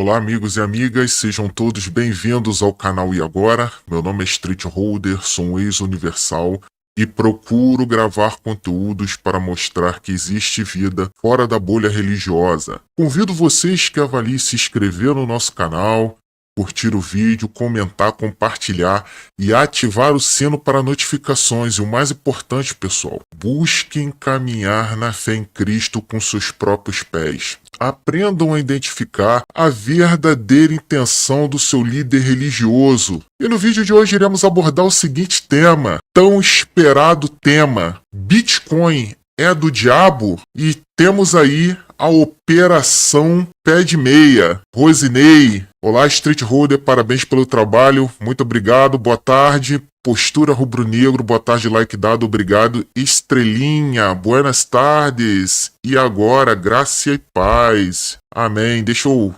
Olá, amigos e amigas, sejam todos bem-vindos ao canal E Agora. Meu nome é Street Holder, sou um ex-universal e procuro gravar conteúdos para mostrar que existe vida fora da bolha religiosa. Convido vocês que avaliem se inscrever no nosso canal, curtir o vídeo, comentar, compartilhar e ativar o sino para notificações. E o mais importante, pessoal, busquem caminhar na fé em Cristo com seus próprios pés. Aprendam a identificar a verdadeira intenção do seu líder religioso. E no vídeo de hoje iremos abordar o seguinte tema, tão esperado tema: Bitcoin é do diabo? E temos aí a Operação Pé de Meia. Rosinei, olá Street Holder, parabéns pelo trabalho, muito obrigado, boa tarde. Postura rubro-negro, boa tarde, like dado, obrigado. Estrelinha, buenas tardes. E agora, graça e paz. Amém. Deixa eu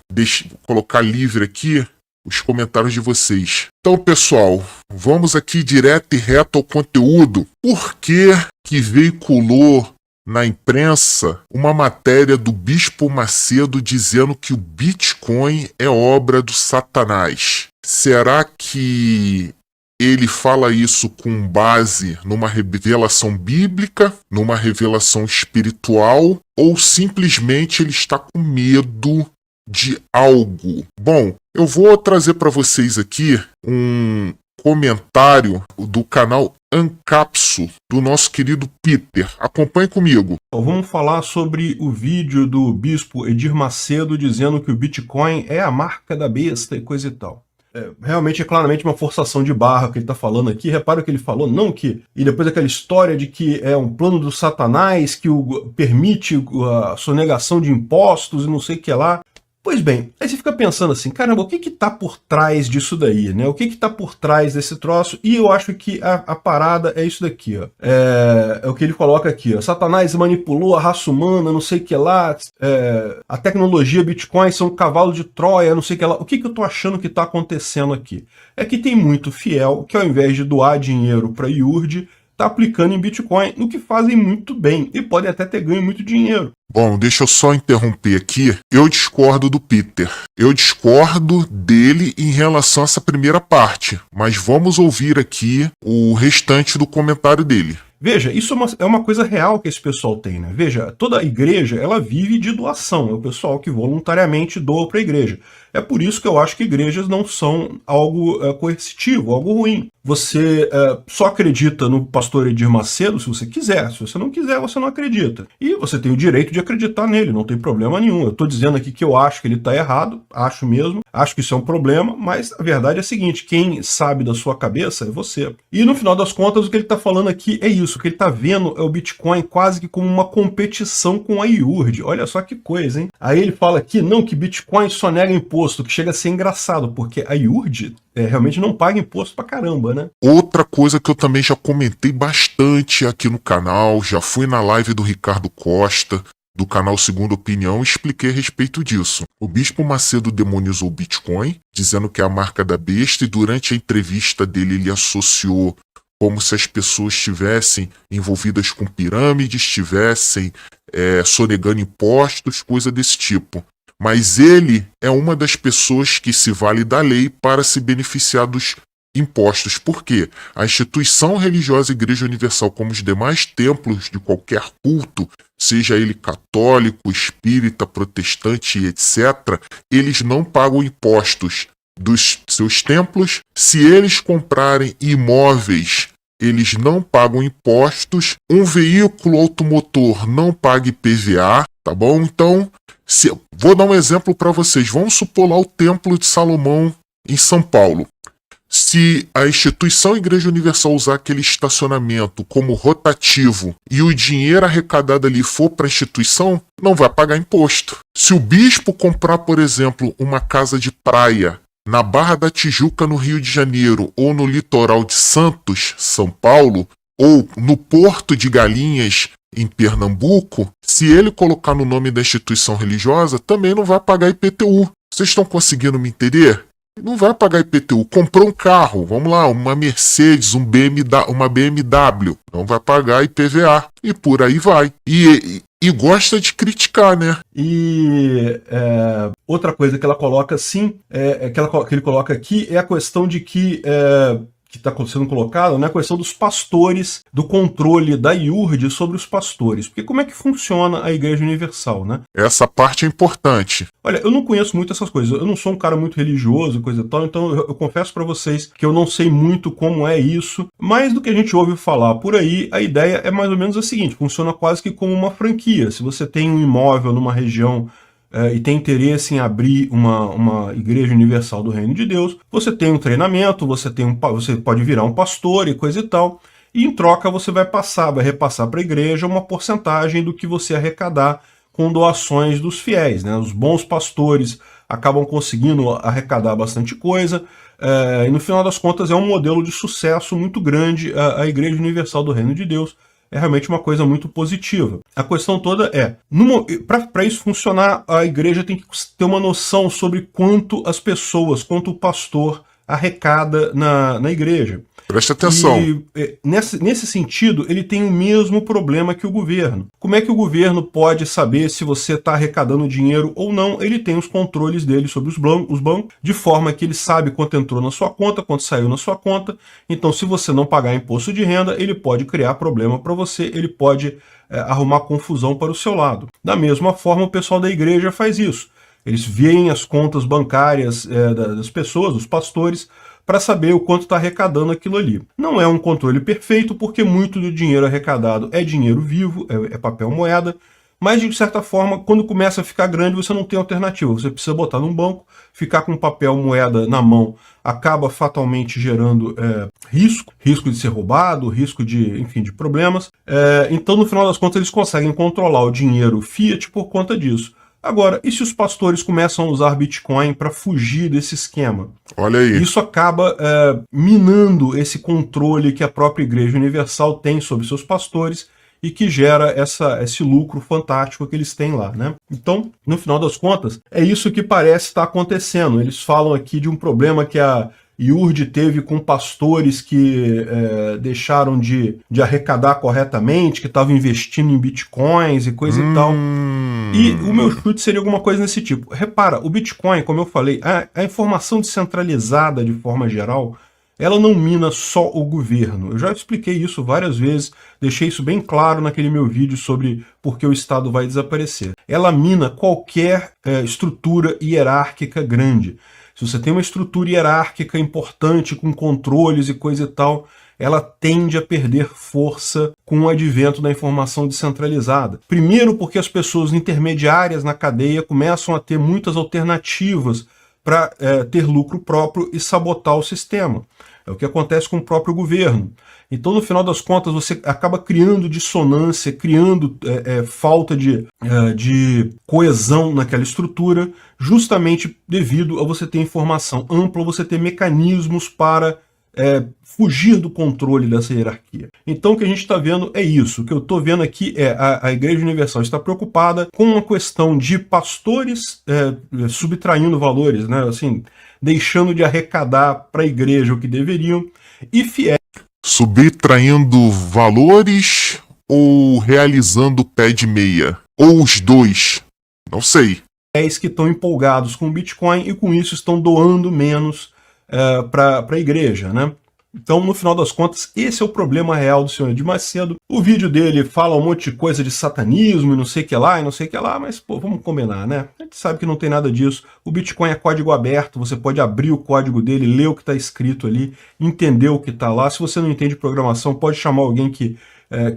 colocar livre aqui os comentários de vocês. Então, pessoal, vamos aqui direto e reto ao conteúdo. Por que veiculou na imprensa uma matéria do Bispo Macedo dizendo que o Bitcoin é obra do Satanás? Será que ele fala isso com base numa revelação bíblica, numa revelação espiritual, ou simplesmente ele está com medo de algo? Bom, eu vou trazer para vocês aqui um comentário do canal Ancapso, do nosso querido Peter. Acompanhe comigo. Vamos falar sobre o vídeo do Bispo Edir Macedo dizendo que o Bitcoin é a marca da besta e coisa e tal. Realmente é claramente uma forçação de barra que ele está falando aqui. Repara o que ele falou, não que... E depois aquela história de que é um plano do Satanás que permite a sonegação de impostos e não sei o que lá. Pois bem, aí você fica pensando assim, caramba, o que está por trás disso daí, né? O que está por trás desse troço? E eu acho que a parada é isso daqui, ó. É o que ele coloca aqui, ó. Satanás manipulou a raça humana, não sei o que lá, a tecnologia Bitcoin são um cavalo de Troia, não sei o que lá. O que eu tô achando que está acontecendo aqui? É que tem muito fiel que ao invés de doar dinheiro para IURD, está aplicando em Bitcoin, no que fazem muito bem, e podem até ter ganho muito dinheiro. Bom, deixa eu só interromper aqui. Eu discordo do Peter. Eu discordo dele em relação a essa primeira parte, mas vamos ouvir aqui o restante do comentário dele. Veja, isso é uma coisa real que esse pessoal tem, né? Veja, toda igreja, ela vive de doação, é o pessoal que voluntariamente doa para a igreja. É por isso que eu acho que igrejas não são algo coercitivo, algo ruim. Você só acredita no pastor Edir Macedo se você quiser. Se você não quiser, você não acredita. E você tem o direito de acreditar nele, não tem problema nenhum. Eu estou dizendo aqui que eu acho que ele está errado, acho mesmo, acho que isso é um problema, mas a verdade é a seguinte, quem sabe da sua cabeça é você. E no final das contas, o que ele está falando aqui é isso, o que ele está vendo é o Bitcoin quase que como uma competição com a IURD. Olha só que coisa, hein? Aí ele fala aqui, não, que Bitcoin só nega imposto, que chega a ser engraçado, porque a IURD realmente não paga imposto pra caramba, né? Outra coisa que eu também já comentei bastante aqui no canal, já fui na live do Ricardo Costa, do canal Segunda Opinião, e expliquei a respeito disso. O Bispo Macedo demonizou o Bitcoin, dizendo que é a marca da besta, e durante a entrevista dele ele associou como se as pessoas estivessem envolvidas com pirâmides, estivessem sonegando impostos, coisa desse tipo. Mas ele é uma das pessoas que se vale da lei para se beneficiar dos impostos. Por quê? A instituição religiosa Igreja Universal, como os demais templos de qualquer culto, seja ele católico, espírita, protestante, etc., eles não pagam impostos dos seus templos. Se eles comprarem imóveis, eles não pagam impostos. Um veículo automotor não paga IPVA, tá bom? Então, vou dar um exemplo para vocês. Vamos supor lá o Templo de Salomão em São Paulo. Se a instituição Igreja Universal usar aquele estacionamento como rotativo e o dinheiro arrecadado ali for para a instituição, não vai pagar imposto. Se o bispo comprar, por exemplo, uma casa de praia na Barra da Tijuca, no Rio de Janeiro, ou no litoral de Santos, São Paulo, ou no Porto de Galinhas, em Pernambuco, se ele colocar no nome da instituição religiosa, também não vai pagar IPTU. Vocês estão conseguindo me entender? Não vai pagar IPTU. Comprou um carro, vamos lá, uma Mercedes, uma BMW, não vai pagar IPVA. E por aí vai. E gosta de criticar, né? E Outra coisa que ela coloca sim, que ele coloca aqui, é a questão de que está sendo colocada, né, a questão dos pastores, do controle da IURD sobre os pastores. Porque como é que funciona a Igreja Universal, né? Essa parte é importante. Olha, eu não conheço muito essas coisas, eu não sou um cara muito religioso, coisa e tal, então eu confesso para vocês que eu não sei muito como é isso, mas do que a gente ouve falar por aí, a ideia é mais ou menos a seguinte, funciona quase que como uma franquia. Se você tem um imóvel numa região e tem interesse em abrir uma Igreja Universal do Reino de Deus, você tem um treinamento, você pode virar um pastor e coisa e tal, e em troca você vai repassar para a igreja uma porcentagem do que você arrecadar com doações dos fiéis, né? Os bons pastores acabam conseguindo arrecadar bastante coisa, e no final das contas é um modelo de sucesso muito grande. A Igreja Universal do Reino de Deus é realmente uma coisa muito positiva. A questão toda é, para isso funcionar, a igreja tem que ter uma noção sobre quanto o pastor arrecada na igreja. Preste atenção. E nesse sentido, ele tem o mesmo problema que o governo. Como é que o governo pode saber se você está arrecadando dinheiro ou não? Ele tem os controles dele sobre os bancos, de forma que ele sabe quanto entrou na sua conta, quanto saiu na sua conta. Então, se você não pagar imposto de renda, ele pode criar problema para você, ele pode arrumar confusão para o seu lado. Da mesma forma, o pessoal da igreja faz isso. Eles veem as contas bancárias das pessoas, dos pastores, para saber o quanto está arrecadando aquilo ali. Não é um controle perfeito, porque muito do dinheiro arrecadado é dinheiro vivo, é papel moeda, mas de certa forma, quando começa a ficar grande, você não tem alternativa. Você precisa botar num banco, ficar com papel moeda na mão acaba fatalmente gerando risco de ser roubado, risco de problemas. Então, no final das contas, eles conseguem controlar o dinheiro fiat por conta disso. Agora, e se os pastores começam a usar Bitcoin para fugir desse esquema? Olha aí. Isso acaba minando esse controle que a própria Igreja Universal tem sobre seus pastores e que gera esse lucro fantástico que eles têm lá, né? Então, no final das contas, é isso que parece estar acontecendo. Eles falam aqui de um problema que a IURD teve com pastores que deixaram de arrecadar corretamente, que estavam investindo em bitcoins e coisa e tal. E o meu chute seria alguma coisa nesse tipo. Repara, o Bitcoin, como eu falei, a informação descentralizada de forma geral, ela não mina só o governo. Eu já expliquei isso várias vezes, deixei isso bem claro naquele meu vídeo sobre por que o Estado vai desaparecer. Ela mina qualquer estrutura hierárquica grande. Se você tem uma estrutura hierárquica importante, com controles e coisa e tal, ela tende a perder força com o advento da informação descentralizada. Primeiro porque as pessoas intermediárias na cadeia começam a ter muitas alternativas para ter lucro próprio e sabotar o sistema. É o que acontece com o próprio governo. Então, no final das contas, você acaba criando dissonância, criando falta de coesão naquela estrutura, justamente devido a você ter informação ampla, você ter mecanismos para fugir do controle dessa hierarquia. Então o que a gente está vendo é isso. O que eu estou vendo aqui é a Igreja Universal está preocupada com a questão de pastores subtraindo valores, né? Assim, deixando de arrecadar para a igreja o que deveriam, e fiéis. Subtraindo valores ou realizando pé de meia? Ou os dois? Não sei. Que estão empolgados com o Bitcoin e com isso estão doando menos para a igreja, né? Então, no final das contas, esse é o problema real do senhor Edir Macedo. O vídeo dele fala um monte de coisa de satanismo e não sei o que lá, mas, pô, vamos combinar, né? A gente sabe que não tem nada disso. O Bitcoin é código aberto, você pode abrir o código dele, ler o que está escrito ali, entender o que está lá. Se você não entende programação, pode chamar alguém que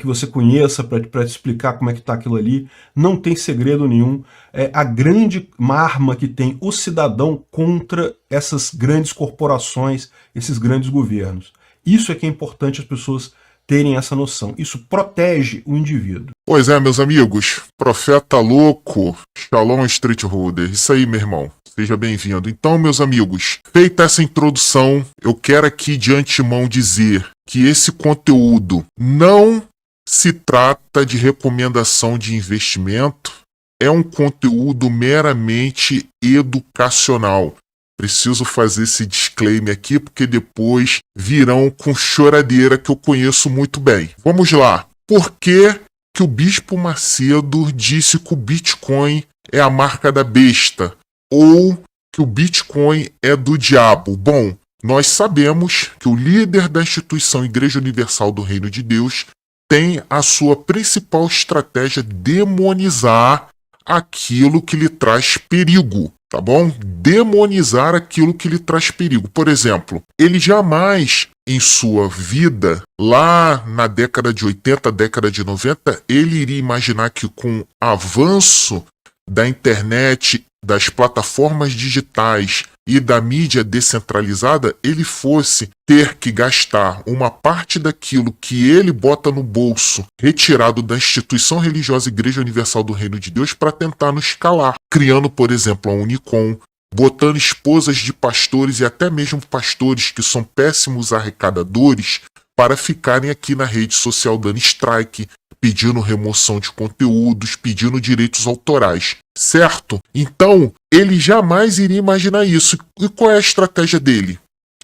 você conheça para te explicar como é que está aquilo ali. Não tem segredo nenhum. É a grande arma que tem o cidadão contra essas grandes corporações, esses grandes governos. Isso é que é importante as pessoas terem essa noção. Isso protege o indivíduo. Pois é, meus amigos. Profeta louco. Shalom Street Holder. Isso aí, meu irmão. Seja bem-vindo. Então, meus amigos, feita essa introdução, eu quero aqui de antemão dizer que esse conteúdo não se trata de recomendação de investimento, é um conteúdo meramente educacional. Preciso fazer esse disclaimer aqui, porque depois virão com choradeira que eu conheço muito bem. Vamos lá. Por que o Bispo Macedo disse que o Bitcoin é a marca da besta? ou que o Bitcoin é do diabo? Bom, nós sabemos que o líder da instituição Igreja Universal do Reino de Deus tem a sua principal estratégia demonizar aquilo que lhe traz perigo, tá bom? Demonizar aquilo que lhe traz perigo. Por exemplo, ele jamais em sua vida, lá na década de 80, década de 90, ele iria imaginar que com o avanço da internet, das plataformas digitais e da mídia descentralizada, ele fosse ter que gastar uma parte daquilo que ele bota no bolso, retirado da instituição religiosa Igreja Universal do Reino de Deus, para tentar nos escalar, criando, por exemplo, a Unicom, botando esposas de pastores e até mesmo pastores que são péssimos arrecadadores para ficarem aqui na rede social dando strike, pedindo remoção de conteúdos, pedindo direitos autorais, certo? Então, ele jamais iria imaginar isso. E qual é a estratégia dele?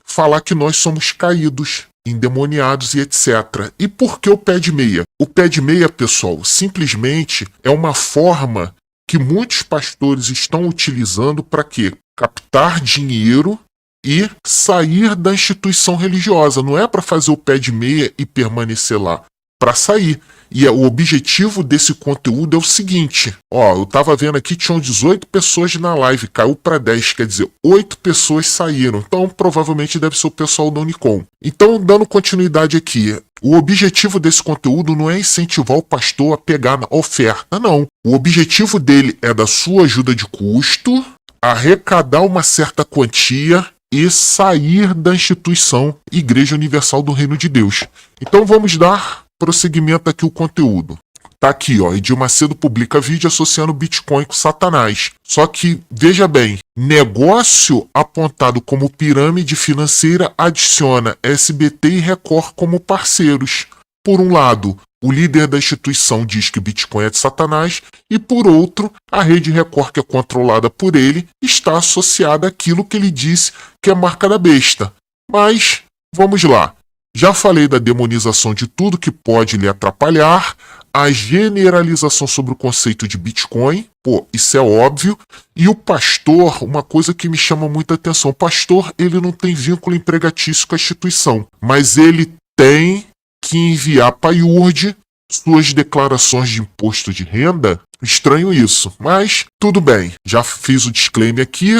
Falar que nós somos caídos, endemoniados e etc. E por que o pé de meia? O pé de meia, pessoal, simplesmente é uma forma que muitos pastores estão utilizando para quê? Captar dinheiro e sair da instituição religiosa. Não é para fazer o pé de meia e permanecer lá, para sair. E o objetivo desse conteúdo é o seguinte, eu tava vendo aqui, tinham 18 pessoas na live, caiu para 10, quer dizer, 8 pessoas saíram, então provavelmente deve ser o pessoal da Unicom. Então, dando continuidade aqui, o objetivo desse conteúdo não é incentivar o pastor a pegar na oferta, não. O objetivo dele é da sua ajuda de custo, arrecadar uma certa quantia e sair da instituição Igreja Universal do Reino de Deus. Então vamos dar prosseguimento aqui o conteúdo. Tá aqui, Edir Macedo publica vídeo associando Bitcoin com Satanás. Só que, veja bem, negócio apontado como pirâmide financeira adiciona SBT e Record como parceiros. Por um lado, o líder da instituição diz que Bitcoin é de Satanás e, por outro, a rede Record, que é controlada por ele, está associada àquilo que ele disse que é marca da besta. Mas, vamos lá. Já falei da demonização de tudo que pode lhe atrapalhar, a generalização sobre o conceito de Bitcoin, isso é óbvio, e o pastor, uma coisa que me chama muita atenção, o pastor, ele não tem vínculo empregatício com a instituição, mas ele tem que enviar para a IURD suas declarações de imposto de renda. Estranho isso, mas tudo bem. Já fiz o disclaimer aqui,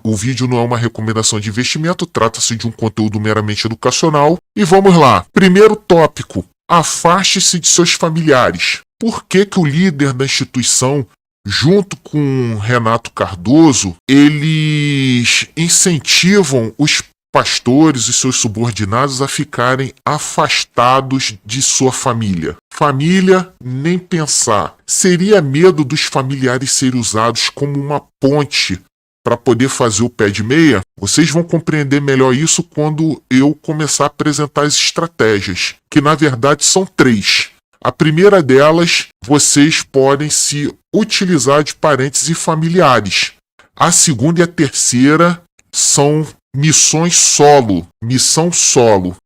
o vídeo não é uma recomendação de investimento, trata-se de um conteúdo meramente educacional. E vamos lá. Primeiro tópico, afaste-se de seus familiares. Por que o líder da instituição, junto com Renato Cardoso, eles incentivam os pastores e seus subordinados a ficarem afastados de sua família? Família, nem pensar. Seria medo dos familiares serem usados como uma ponte para poder fazer o pé de meia? Vocês vão compreender melhor isso quando eu começar a apresentar as estratégias, que na verdade são 3. A primeira delas, vocês podem se utilizar de parentes e familiares. A segunda e a terceira são missão solo,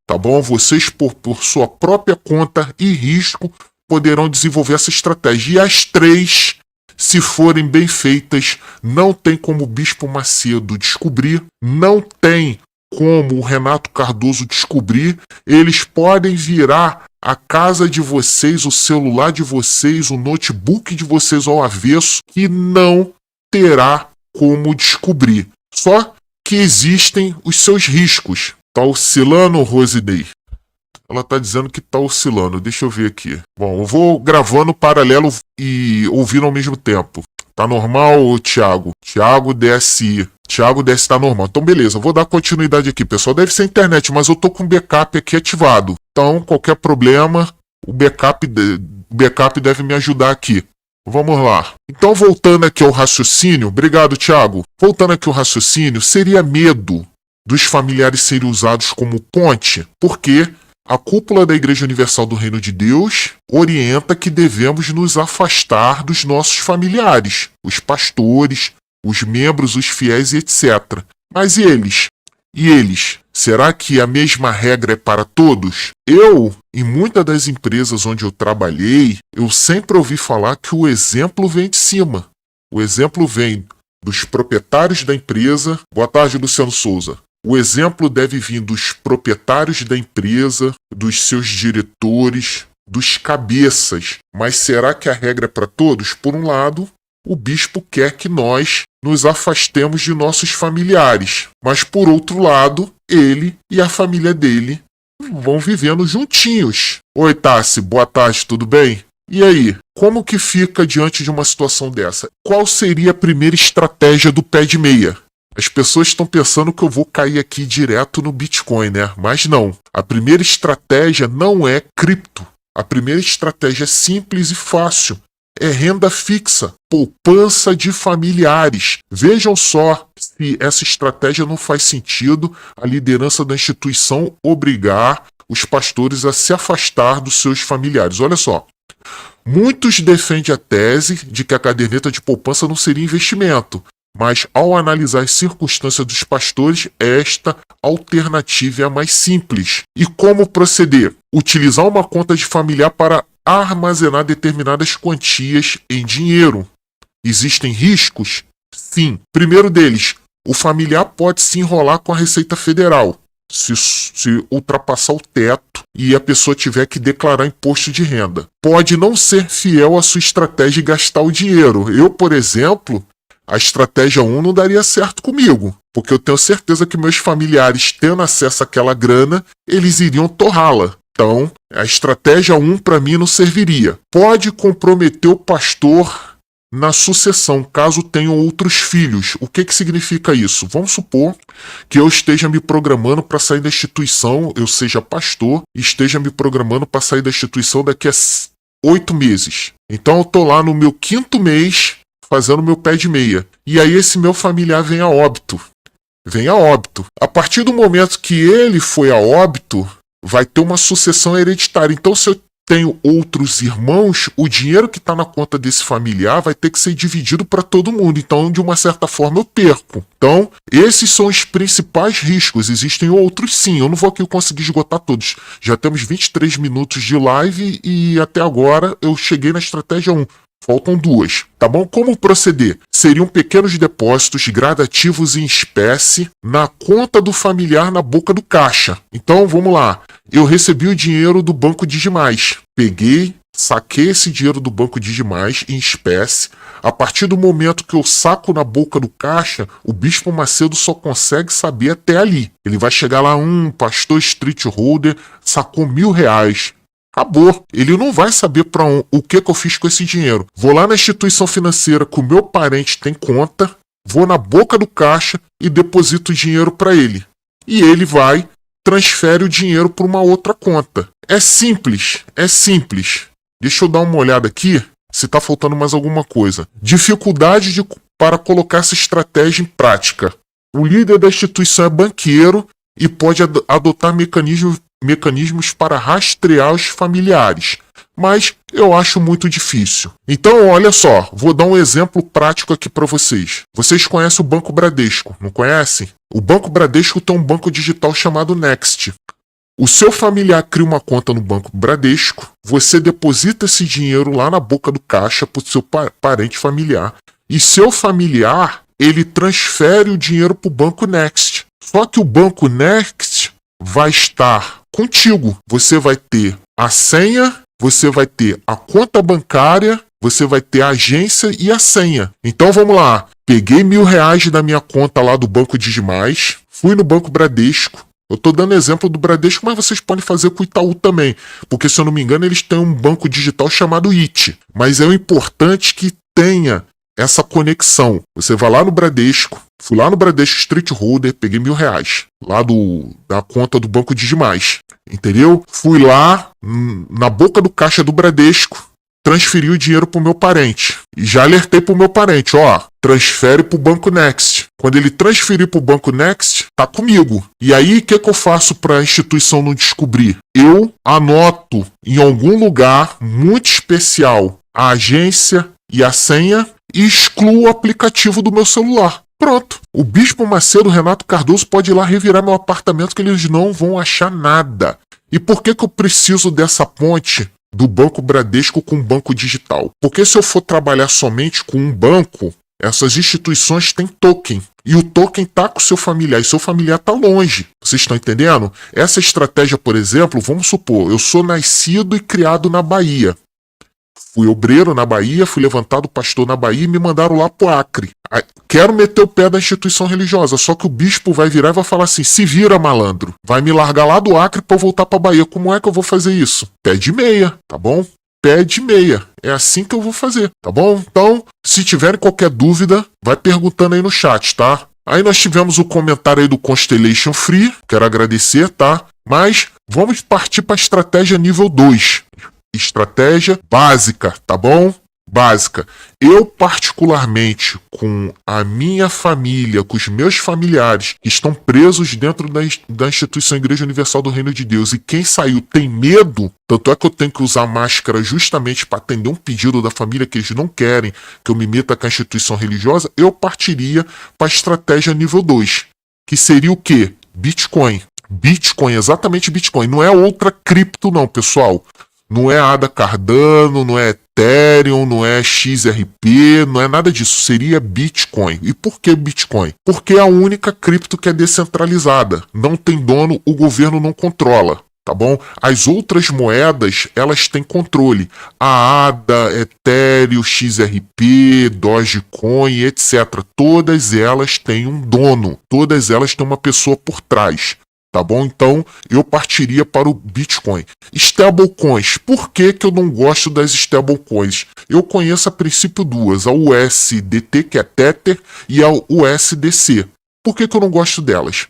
tá bom? Vocês, por sua própria conta e risco, poderão desenvolver essa estratégia. E as 3, se forem bem feitas, não tem como o Bispo Macedo descobrir, não tem como o Renato Cardoso descobrir. Eles podem virar a casa de vocês, o celular de vocês, o notebook de vocês ao avesso, que não terá como descobrir. Só que existem os seus riscos. Tá oscilando, Rosidei? Ela tá dizendo que tá oscilando. Deixa eu ver aqui. Bom, eu vou gravando paralelo e ouvindo ao mesmo tempo. Tá normal, Thiago? Thiago DSI. Thiago DSI tá normal. Então, beleza. Vou dar continuidade aqui, pessoal. Deve ser a internet, mas eu tô com o backup aqui ativado. Então, qualquer problema, o backup deve me ajudar aqui. Vamos lá. Então, voltando aqui ao raciocínio, obrigado, Thiago. Voltando aqui ao raciocínio, seria medo dos familiares serem usados como ponte, porque a cúpula da Igreja Universal do Reino de Deus orienta que devemos nos afastar dos nossos familiares, os pastores, os membros, os fiéis e etc. Mas e eles? E eles? Será que a mesma regra é para todos? Em muitas das empresas onde eu trabalhei, eu sempre ouvi falar que o exemplo vem de cima. O exemplo vem dos proprietários da empresa. Boa tarde, Luciano Souza. O exemplo deve vir dos proprietários da empresa, dos seus diretores, dos cabeças. Mas será que a regra é para todos? Por um lado, o bispo quer que nós nos afastemos de nossos familiares. Mas, por outro lado, ele e a família dele vão vivendo juntinhos. Oi, Tassi, boa tarde, tudo bem? E aí, como que fica diante de uma situação dessa? Qual seria a primeira estratégia do pé de meia? As pessoas estão pensando que eu vou cair aqui direto no Bitcoin, né? Mas não. A primeira estratégia não é cripto. A primeira estratégia é simples e fácil. É renda fixa, poupança de familiares. Vejam só se essa estratégia não faz sentido a liderança da instituição obrigar os pastores a se afastar dos seus familiares. Olha só, muitos defendem a tese de que a caderneta de poupança não seria investimento, mas ao analisar as circunstâncias dos pastores, esta alternativa é a mais simples. E como proceder? Utilizar uma conta de familiar para armazenar determinadas quantias em dinheiro. Existem riscos? Sim. Primeiro deles, o familiar pode se enrolar com a Receita Federal, se ultrapassar o teto e a pessoa tiver que declarar imposto de renda. Pode não ser fiel à sua estratégia e gastar o dinheiro. Eu, por exemplo, a estratégia 1 não daria certo comigo, porque eu tenho certeza que meus familiares, tendo acesso àquela grana, eles iriam torrá-la. Então, a estratégia 1 para mim não serviria. Pode comprometer o pastor na sucessão, caso tenham outros filhos. O que significa isso? Vamos supor que eu esteja me programando para sair da instituição, eu seja pastor, e esteja me programando para sair da instituição daqui a 8 meses. Então eu estou lá no meu 5º mês fazendo meu pé de meia. E aí esse meu familiar vem a óbito. A partir do momento que ele foi a óbito, vai ter uma sucessão hereditária. Então, se eu tenho outros irmãos, o dinheiro que está na conta desse familiar vai ter que ser dividido para todo mundo. Então, de uma certa forma, eu perco. Então, esses são os principais riscos. Existem outros sim. Eu não vou aqui conseguir esgotar todos. Já temos 23 minutos de live e até agora eu cheguei na estratégia 1. Faltam 2, tá bom? Como proceder? Seriam pequenos depósitos gradativos em espécie na conta do familiar na boca do caixa. Então, vamos lá. Eu recebi o dinheiro do Banco Digimais. Peguei, saquei esse dinheiro do Banco Digimais em espécie. A partir do momento que eu saco na boca do caixa, o Bispo Macedo só consegue saber até ali. Ele vai chegar lá, pastor Street Holder sacou R$1.000. Acabou. Ele não vai saber para o que eu fiz com esse dinheiro. Vou lá na instituição financeira que o meu parente tem conta, vou na boca do caixa e deposito o dinheiro para ele. E ele vai, transfere o dinheiro para uma outra conta. É simples. Deixa eu dar uma olhada aqui se está faltando mais alguma coisa. Dificuldade para colocar essa estratégia em prática. O líder da instituição é banqueiro e pode adotar mecanismos para rastrear os familiares, mas eu acho muito difícil. Então, olha só, vou dar um exemplo prático aqui para vocês. Vocês conhecem o Banco Bradesco, não conhecem? O Banco Bradesco tem um banco digital chamado Next. O seu familiar cria uma conta no Banco Bradesco, você deposita esse dinheiro lá na boca do caixa para o seu parente familiar, e seu familiar, ele transfere o dinheiro para o Banco Next. Só que o Banco Next vai estar contigo. Você vai ter a senha, você vai ter a conta bancária, você vai ter a agência e a senha. Então vamos lá. Peguei R$1.000 da minha conta lá do Banco Digimais, fui no Banco Bradesco. Eu estou dando exemplo do Bradesco, mas vocês podem fazer com o Itaú também. Porque, se eu não me engano, eles têm um banco digital chamado IT. Mas é o importante que tenha essa conexão. Você vai lá no Bradesco, fui lá no Bradesco Street Holder, peguei R$1.000 lá da conta do Banco Digimais, entendeu? Fui lá na boca do caixa do Bradesco, transferi o dinheiro pro meu parente. E já alertei pro meu parente, transfere pro Banco Next. Quando ele transferir pro Banco Next, tá comigo. E aí, o que eu faço para a instituição não descobrir? Eu anoto em algum lugar muito especial a agência e a senha e excluo o aplicativo do meu celular. Pronto. O Bispo Macedo, Renato Cardoso, pode ir lá revirar meu apartamento que eles não vão achar nada. E por que eu preciso dessa ponte do Banco Bradesco com o banco digital? Porque se eu for trabalhar somente com um banco, Essas instituições têm token. E o token tá com o seu familiar, e seu familiar tá longe. Vocês estão entendendo? Essa estratégia, por exemplo, vamos supor, eu sou nascido e criado na Bahia. Fui obreiro na Bahia, fui levantado pastor na Bahia e me mandaram lá pro Acre. Quero meter o pé da instituição religiosa, só que o bispo vai virar e vai falar assim, se vira, malandro. Vai me largar lá do Acre pra eu voltar pra Bahia. Como é que eu vou fazer isso? Pé de meia, tá bom? Pé de meia. É assim que eu vou fazer, tá bom? Então, se tiverem qualquer dúvida, vai perguntando aí no chat, tá? Aí nós tivemos o comentário aí do Constellation Free, quero agradecer, tá? Mas vamos partir para a estratégia nível 2. Estratégia básica, tá bom? Básica. Eu, particularmente, com a minha família, com os meus familiares, que estão presos dentro da instituição Igreja Universal do Reino de Deus, e quem saiu tem medo, tanto é que eu tenho que usar máscara justamente para atender um pedido da família que eles não querem que eu me meta com a instituição religiosa, eu partiria para a estratégia nível 2, que seria o quê? Bitcoin. Bitcoin, exatamente Bitcoin. Não é outra cripto não, pessoal. Não é ADA Cardano, não é Ethereum, não é XRP, não é nada disso. Seria Bitcoin. E por que Bitcoin? Porque é a única cripto que é descentralizada. Não tem dono, o governo não controla. Tá bom? As outras moedas, elas têm controle. A ADA, Ethereum, XRP, Dogecoin, etc. Todas elas têm um dono. Todas elas têm uma pessoa por trás. Tá bom? Então, eu partiria para o Bitcoin. Stablecoins. Por que eu não gosto das stablecoins? Eu conheço a princípio duas. A USDT, que é Tether, e a USDC. Por que eu não gosto delas?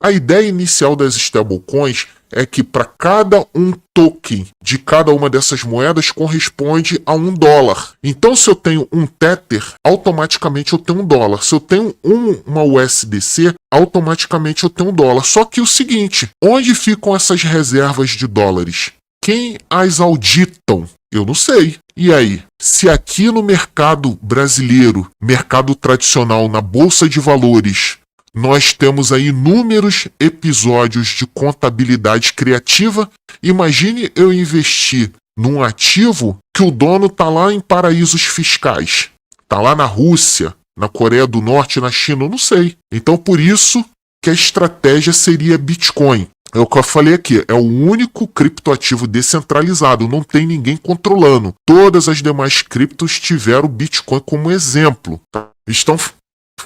A ideia inicial das stablecoins é que para cada um token de cada uma dessas moedas corresponde a $1. Então, se eu tenho um Tether, automaticamente eu tenho $1. Se eu tenho uma USDC, automaticamente eu tenho $1. Só que o seguinte, onde ficam essas reservas de dólares? Quem as auditam? Eu não sei. E aí? Se aqui no mercado brasileiro, mercado tradicional, na Bolsa de Valores, nós temos aí inúmeros episódios de contabilidade criativa. Imagine eu investir num ativo que o dono está lá em paraísos fiscais. Está lá na Rússia, na Coreia do Norte, na China, eu não sei. Então, por isso que a estratégia seria Bitcoin. É o que eu falei aqui, é o único criptoativo descentralizado, não tem ninguém controlando. Todas as demais criptos tiveram o Bitcoin como exemplo. Tá? Estão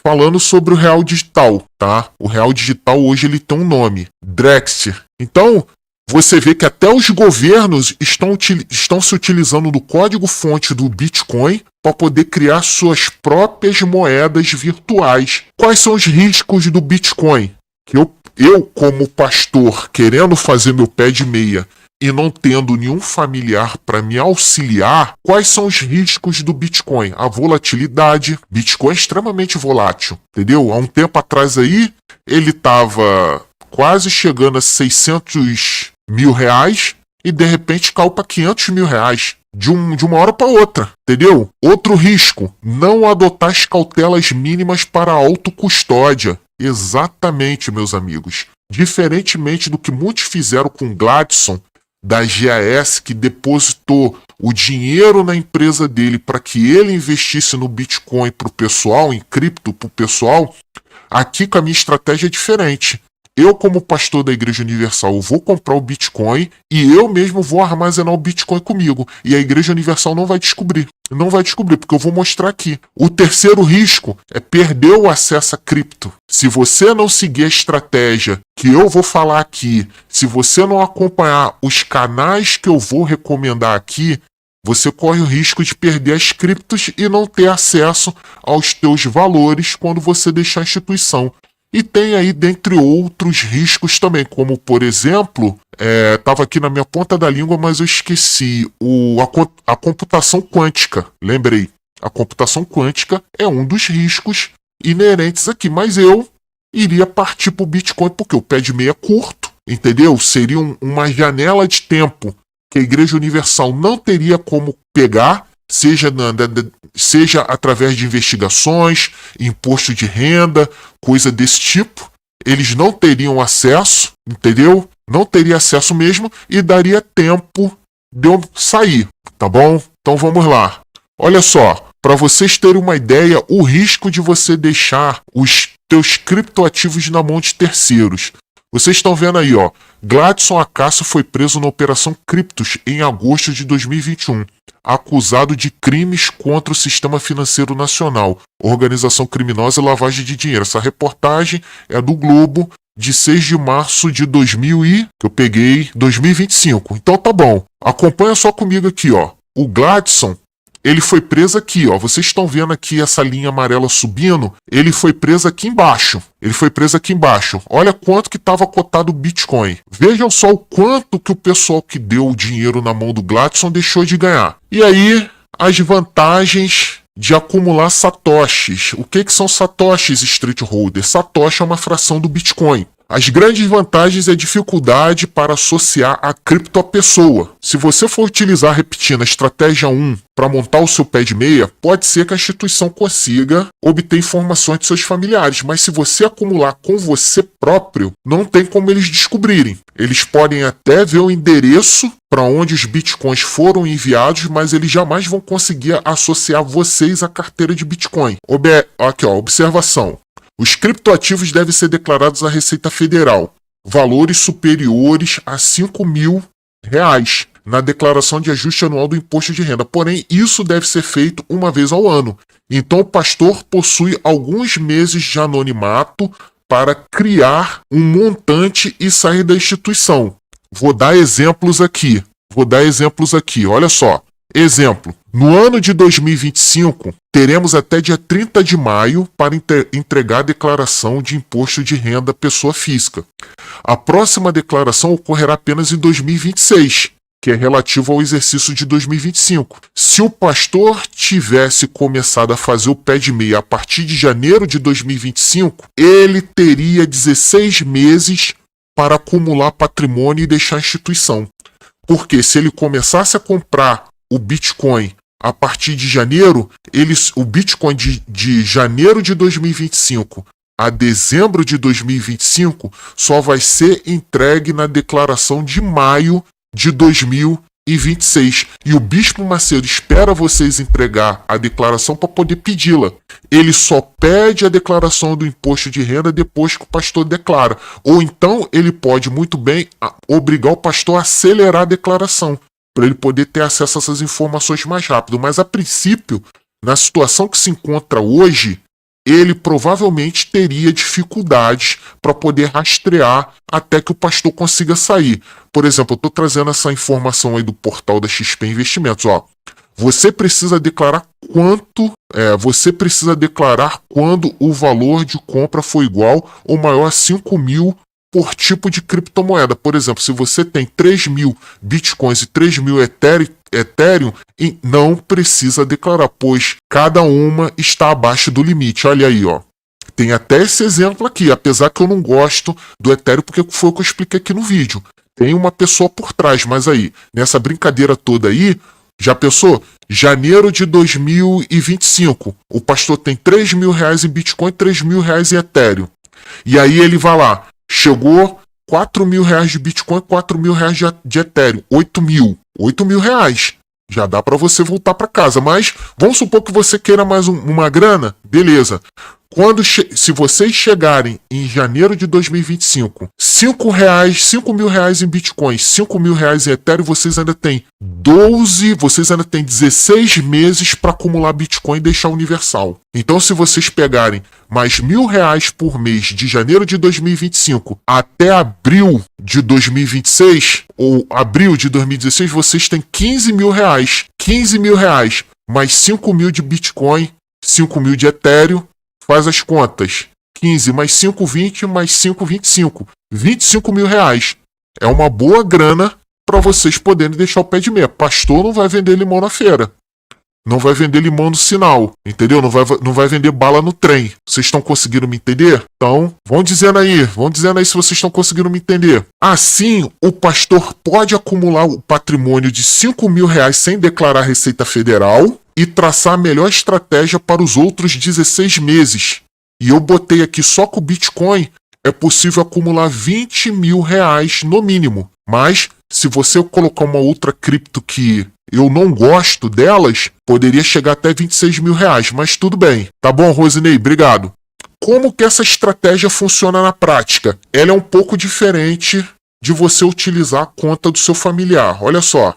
falando sobre o real digital, tá? O real digital hoje ele tem um nome, Drexler. Então, você vê que até os governos estão se utilizando do código-fonte do Bitcoin para poder criar suas próprias moedas virtuais. Quais são os riscos do Bitcoin? Que eu como pastor, querendo fazer meu pé de meia e não tendo nenhum familiar para me auxiliar, quais são os riscos do Bitcoin? A volatilidade. Bitcoin é extremamente volátil, entendeu? Há um tempo atrás aí, ele estava quase chegando a 600 mil reais e de repente caiu para 500 mil reais. De uma hora para outra, entendeu? Outro risco, não adotar as cautelas mínimas para autocustódia. Exatamente, meus amigos. Diferentemente do que muitos fizeram com Gladson, da GAS, que depositou o dinheiro na empresa dele para que ele investisse no Bitcoin para o pessoal, em cripto para o pessoal, aqui com a minha estratégia é diferente. Eu, como pastor da Igreja Universal, eu vou comprar o Bitcoin e eu mesmo vou armazenar o Bitcoin comigo. E a Igreja Universal não vai descobrir. Não vai descobrir, porque eu vou mostrar aqui. O terceiro risco é perder o acesso a cripto. Se você não seguir a estratégia que eu vou falar aqui, se você não acompanhar os canais que eu vou recomendar aqui, você corre o risco de perder as criptos e não ter acesso aos teus valores quando você deixar a instituição. E tem aí, dentre outros riscos também, como, por exemplo, estava aqui na minha ponta da língua, mas eu esqueci, a computação quântica. Lembrei, a computação quântica é um dos riscos inerentes aqui, mas eu iria partir para o Bitcoin, porque o pé de meia é curto, entendeu? Seria uma janela de tempo que a Igreja Universal não teria como pegar, seja através de investigações, imposto de renda, coisa desse tipo. Eles não teriam acesso, entendeu? Não teria acesso mesmo e daria tempo de eu sair, tá bom? Então vamos lá. Olha só, para vocês terem uma ideia, o risco de você deixar os teus criptoativos na mão de terceiros. Vocês estão vendo aí, ó. Gladson Acácio foi preso na Operação Criptos em agosto de 2021, acusado de crimes contra o sistema financeiro nacional, organização criminosa e lavagem de dinheiro. Essa reportagem é do Globo, de 6 de março de 2025. Então tá bom. Acompanha só comigo aqui, ó. O Gladson, ele foi preso aqui, ó. Vocês estão vendo aqui essa linha amarela subindo? Ele foi preso aqui embaixo. Olha quanto que estava cotado o Bitcoin. Vejam só o quanto que o pessoal que deu o dinheiro na mão do Gladson deixou de ganhar. E aí, as vantagens de acumular satoshis. O que são satoshis, Street Holder? Satoshi é uma fração do Bitcoin. As grandes vantagens é a dificuldade para associar a cripto à pessoa. Se você for utilizar, repetindo, a estratégia 1 para montar o seu pé de meia, pode ser que a instituição consiga obter informações de seus familiares, mas se você acumular com você próprio, não tem como eles descobrirem. Eles podem até ver o endereço para onde os bitcoins foram enviados, mas eles jamais vão conseguir associar vocês à carteira de Bitcoin. Aqui, ó, observação. Os criptoativos devem ser declarados à Receita Federal, valores superiores a R$5.000 na declaração de ajuste anual do imposto de renda. Porém, isso deve ser feito uma vez ao ano. Então, o pastor possui alguns meses de anonimato para criar um montante e sair da instituição. Vou dar exemplos aqui. Olha só. Exemplo. No ano de 2025, teremos até dia 30 de maio para entregar a declaração de imposto de renda pessoa física. A próxima declaração ocorrerá apenas em 2026, que é relativo ao exercício de 2025. Se o pastor tivesse começado a fazer o pé de meia a partir de janeiro de 2025, ele teria 16 meses para acumular patrimônio e deixar a instituição. Porque se ele começasse a comprar o Bitcoin a partir de janeiro, o Bitcoin de janeiro de 2025 a dezembro de 2025 só vai ser entregue na declaração de maio de 2026. E o Bispo Macedo espera vocês entregar a declaração para poder pedi-la. Ele só pede a declaração do imposto de renda depois que o pastor declara. Ou então ele pode muito bem obrigar o pastor a acelerar a declaração, para ele poder ter acesso a essas informações mais rápido. Mas, a princípio, na situação que se encontra hoje, ele provavelmente teria dificuldades para poder rastrear até que o pastor consiga sair. Por exemplo, eu estou trazendo essa informação aí do portal da XP Investimentos. Ó, você precisa declarar quando o valor de compra for igual ou maior a 5.000 por tipo de criptomoeda. Por exemplo, se você tem 3.000 bitcoins e 3.000 Ethereum, não precisa declarar, pois cada uma está abaixo do limite. Olha aí, ó. Tem até esse exemplo aqui, apesar que eu não gosto do Ethereum, porque foi o que eu expliquei aqui no vídeo. Tem uma pessoa por trás, mas aí, nessa brincadeira toda aí, já pensou? Janeiro de 2025, o pastor tem R$3.000 em Bitcoin e R$3.000 em Ethereum. E aí ele vai lá, chegou R$4.000 de Bitcoin, R$4.000 de Ethereum, R$8.000. Já dá para você voltar para casa, mas vamos supor que você queira mais uma grana, beleza. Se vocês chegarem em janeiro de 2025, R$5.000 em Bitcoin, R$5.000 em Ethereum, vocês ainda têm 16 meses para acumular Bitcoin e deixar universal. Então, se vocês pegarem mais R$1.000 por mês de janeiro de 2025 até abril de 2026, ou abril de 2016, vocês têm R$15.000. R$15.000 mais 5.000 de Bitcoin, 5.000 de Ethereum. Faz as contas. 15 mais 5, 20, mais 5, 25. R$25.000. É uma boa grana para vocês poderem deixar o pé de meia. Pastor não vai vender limão na feira. Não vai vender limão no sinal. Entendeu? Não vai vender bala no trem. Vocês estão conseguindo me entender? Então, vão dizendo aí se vocês estão conseguindo me entender. Assim, o pastor pode acumular o patrimônio de R$5.000 sem declarar a Receita Federal e traçar a melhor estratégia para os outros 16 meses. E eu botei aqui só com o Bitcoin, é possível acumular R$20.000 no mínimo. Mas, se você colocar uma outra cripto que eu não gosto delas, poderia chegar até 26 mil reais, mas tudo bem. Tá bom, Rosinei? Obrigado. Como que essa estratégia funciona na prática? Ela é um pouco diferente de você utilizar a conta do seu familiar. Olha só,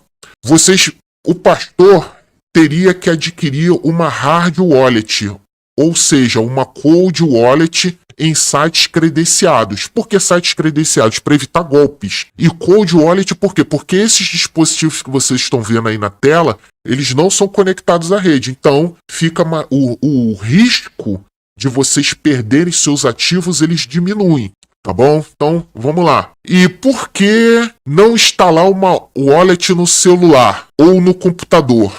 o pastor teria que adquirir uma hard wallet, ou seja, uma cold wallet em sites credenciados. Por que sites credenciados? Para evitar golpes. E cold wallet por quê? Porque esses dispositivos que vocês estão vendo aí na tela, eles não são conectados à rede. Então, fica o risco de vocês perderem seus ativos, eles diminuem. Tá bom? Então, vamos lá. E por que não instalar uma wallet no celular ou no computador?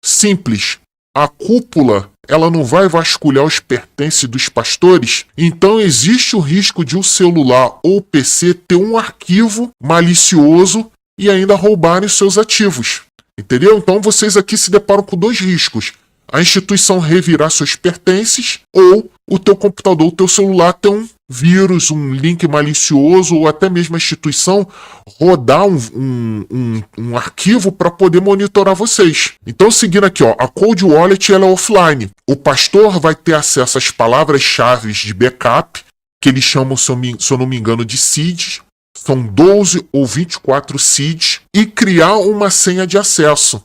Simples. A cúpula, ela não vai vasculhar os pertences dos pastores, então existe o risco de o celular ou o PC ter um arquivo malicioso e ainda roubarem seus ativos. Entendeu? Então vocês aqui se deparam com dois riscos. A instituição revirar seus pertences ou o teu computador, o teu celular ter um vírus, um link malicioso ou até mesmo a instituição rodar um arquivo para poder monitorar vocês. Então, seguindo aqui, ó, a Cold Wallet ela é offline. O pastor vai ter acesso às palavras-chave de backup, que eles chamam, se eu não me engano, de seeds. São 12 ou 24 seeds e criar uma senha de acesso.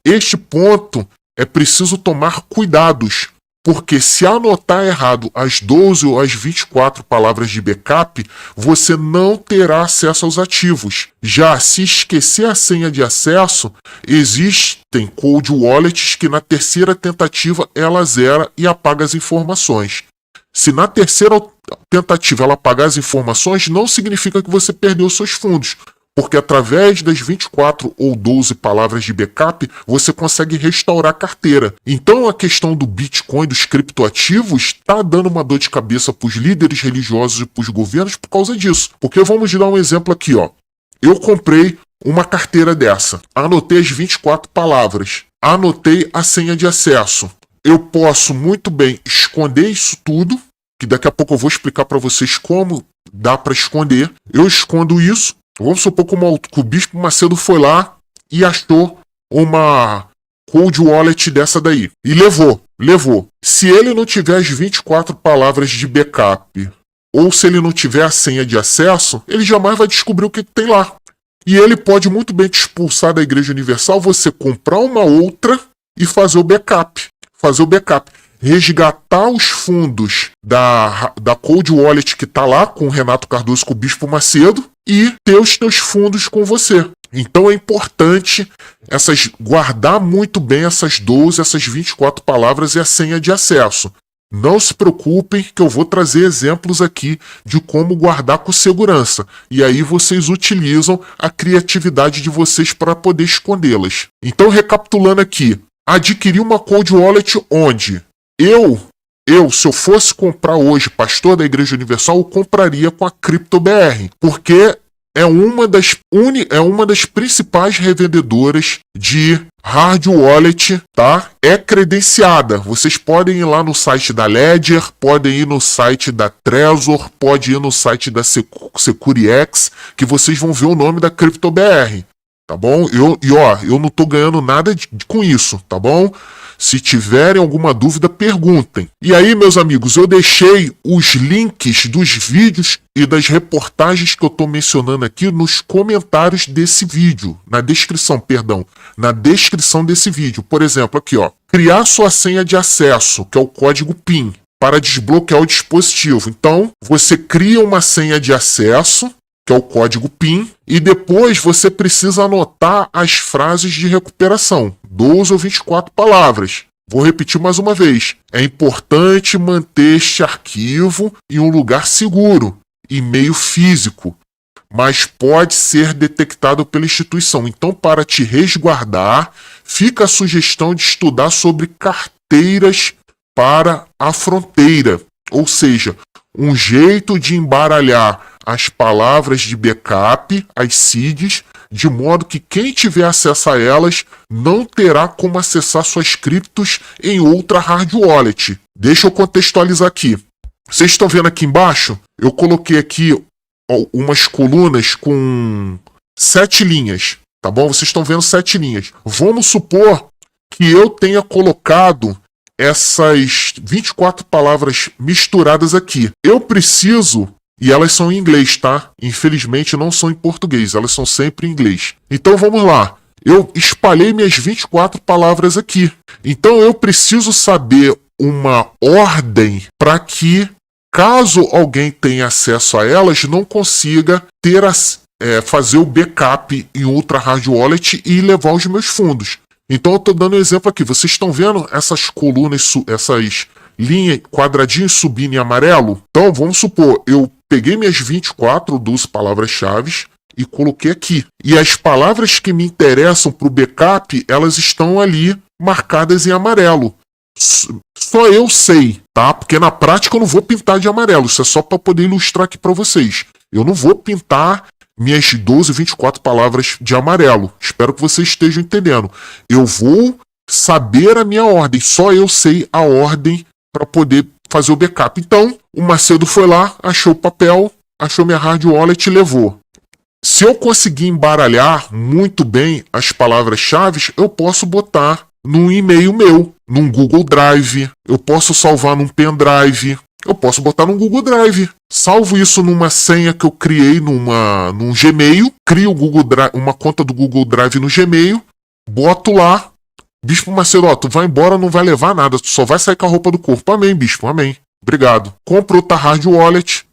Este ponto é preciso tomar cuidados, porque se anotar errado as 12 ou as 24 palavras de backup, você não terá acesso aos ativos. Já se esquecer a senha de acesso, existem cold wallets que na terceira tentativa ela zera e apaga as informações. Se na terceira tentativa ela apagar as informações, não significa que você perdeu seus fundos, porque através das 24 ou 12 palavras de backup, você consegue restaurar a carteira. Então a questão do Bitcoin, dos criptoativos, está dando uma dor de cabeça para os líderes religiosos e para os governos por causa disso. Porque vamos dar um exemplo aqui, ó. Eu comprei uma carteira dessa, anotei as 24 palavras, anotei a senha de acesso. Eu posso muito bem esconder isso tudo, que daqui a pouco eu vou explicar para vocês como dá para esconder. Eu escondo isso. Vamos supor que o Bispo Macedo foi lá e achou uma cold wallet dessa daí. E levou. Se ele não tiver as 24 palavras de backup, ou se ele não tiver a senha de acesso, ele jamais vai descobrir o que tem lá. E ele pode muito bem te expulsar da Igreja Universal, você comprar uma outra e fazer o backup. Resgatar os fundos da cold wallet que está lá com o Renato Cardoso, com o Bispo Macedo, e ter os teus fundos com você. Então é importante guardar muito bem essas 12, essas 24 palavras e a senha de acesso. Não se preocupem que eu vou trazer exemplos aqui de como guardar com segurança. E aí vocês utilizam a criatividade de vocês para poder escondê-las. Então, recapitulando aqui, adquirir uma cold wallet onde se eu fosse comprar hoje, pastor da Igreja Universal, eu compraria com a CryptoBR, porque é uma das principais revendedoras de hard wallet, tá? É credenciada. Vocês podem ir lá no site da Ledger, podem ir no site da Trezor, podem ir no site da SecuriX, que vocês vão ver o nome da CryptoBR, tá bom? Eu não tô ganhando nada com isso, tá bom? Se tiverem alguma dúvida, perguntem. E aí, meus amigos, eu deixei os links dos vídeos e das reportagens que eu estou mencionando aqui nos comentários desse vídeo. Na descrição desse vídeo. Por exemplo, aqui, ó. Criar sua senha de acesso, que é o código PIN, para desbloquear o dispositivo. Então, você cria uma senha de acesso, que é o código PIN, e depois você precisa anotar as frases de recuperação, 12 ou 24 palavras. Vou repetir mais uma vez. É importante manter este arquivo em um lugar seguro, e-mail físico, mas pode ser detectado pela instituição. Então, para te resguardar, fica a sugestão de estudar sobre carteiras para a fronteira, ou seja, um jeito de embaralhar as palavras de backup, as seeds, de modo que quem tiver acesso a elas não terá como acessar suas criptos em outra hard wallet. Deixa eu contextualizar aqui. Vocês estão vendo aqui embaixo? Eu coloquei aqui umas colunas com 7 linhas, tá bom? Vocês estão vendo 7 linhas. Vamos supor que eu tenha colocado essas 24 palavras misturadas aqui. Eu preciso, e elas são em inglês, tá? Infelizmente não são em português, elas são sempre em inglês. Então vamos lá. Eu espalhei minhas 24 palavras aqui. Então eu preciso saber uma ordem para que, caso alguém tenha acesso a elas, não consiga fazer o backup em outra hard wallet e levar os meus fundos. Então eu estou dando um exemplo aqui. Vocês estão vendo essas colunas, essas linhas, quadradinhos subindo em amarelo? Então vamos supor, eu peguei minhas 24 ou 12 palavras-chave e coloquei aqui. E as palavras que me interessam para o backup, elas estão ali marcadas em amarelo. Só eu sei, tá? Porque na prática eu não vou pintar de amarelo. Isso é só para poder ilustrar aqui para vocês. Eu não vou pintar minhas 12, 24 palavras de amarelo. Espero que vocês estejam entendendo. Eu vou saber a minha ordem. Só eu sei a ordem para poder fazer o backup. Então, o Macedo foi lá, achou o papel, achou minha hard wallet e levou. Se eu conseguir embaralhar muito bem as palavras-chave, eu posso botar num e-mail meu, num Google Drive, eu posso salvar num pendrive, eu posso botar num Google Drive. Salvo isso numa senha que eu criei num Gmail, crio uma conta do Google Drive no Gmail, boto lá. Bispo Macedo, tu vai embora, não vai levar nada, tu só vai sair com a roupa do corpo. Amém, bispo, amém. Obrigado. Compro outra hard wallet,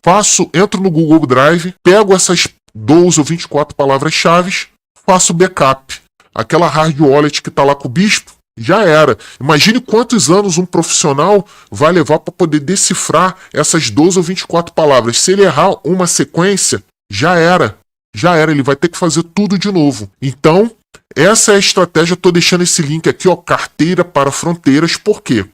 entro no Google Drive, pego essas 12 ou 24 palavras-chave, faço backup. Aquela hard wallet que está lá com o bispo, já era. Imagine quantos anos um profissional vai levar para poder decifrar essas 12 ou 24 palavras. Se ele errar uma sequência, já era. Já era, ele vai ter que fazer tudo de novo. Então, essa é a estratégia. Estou deixando esse link aqui, ó, carteira para fronteiras, porque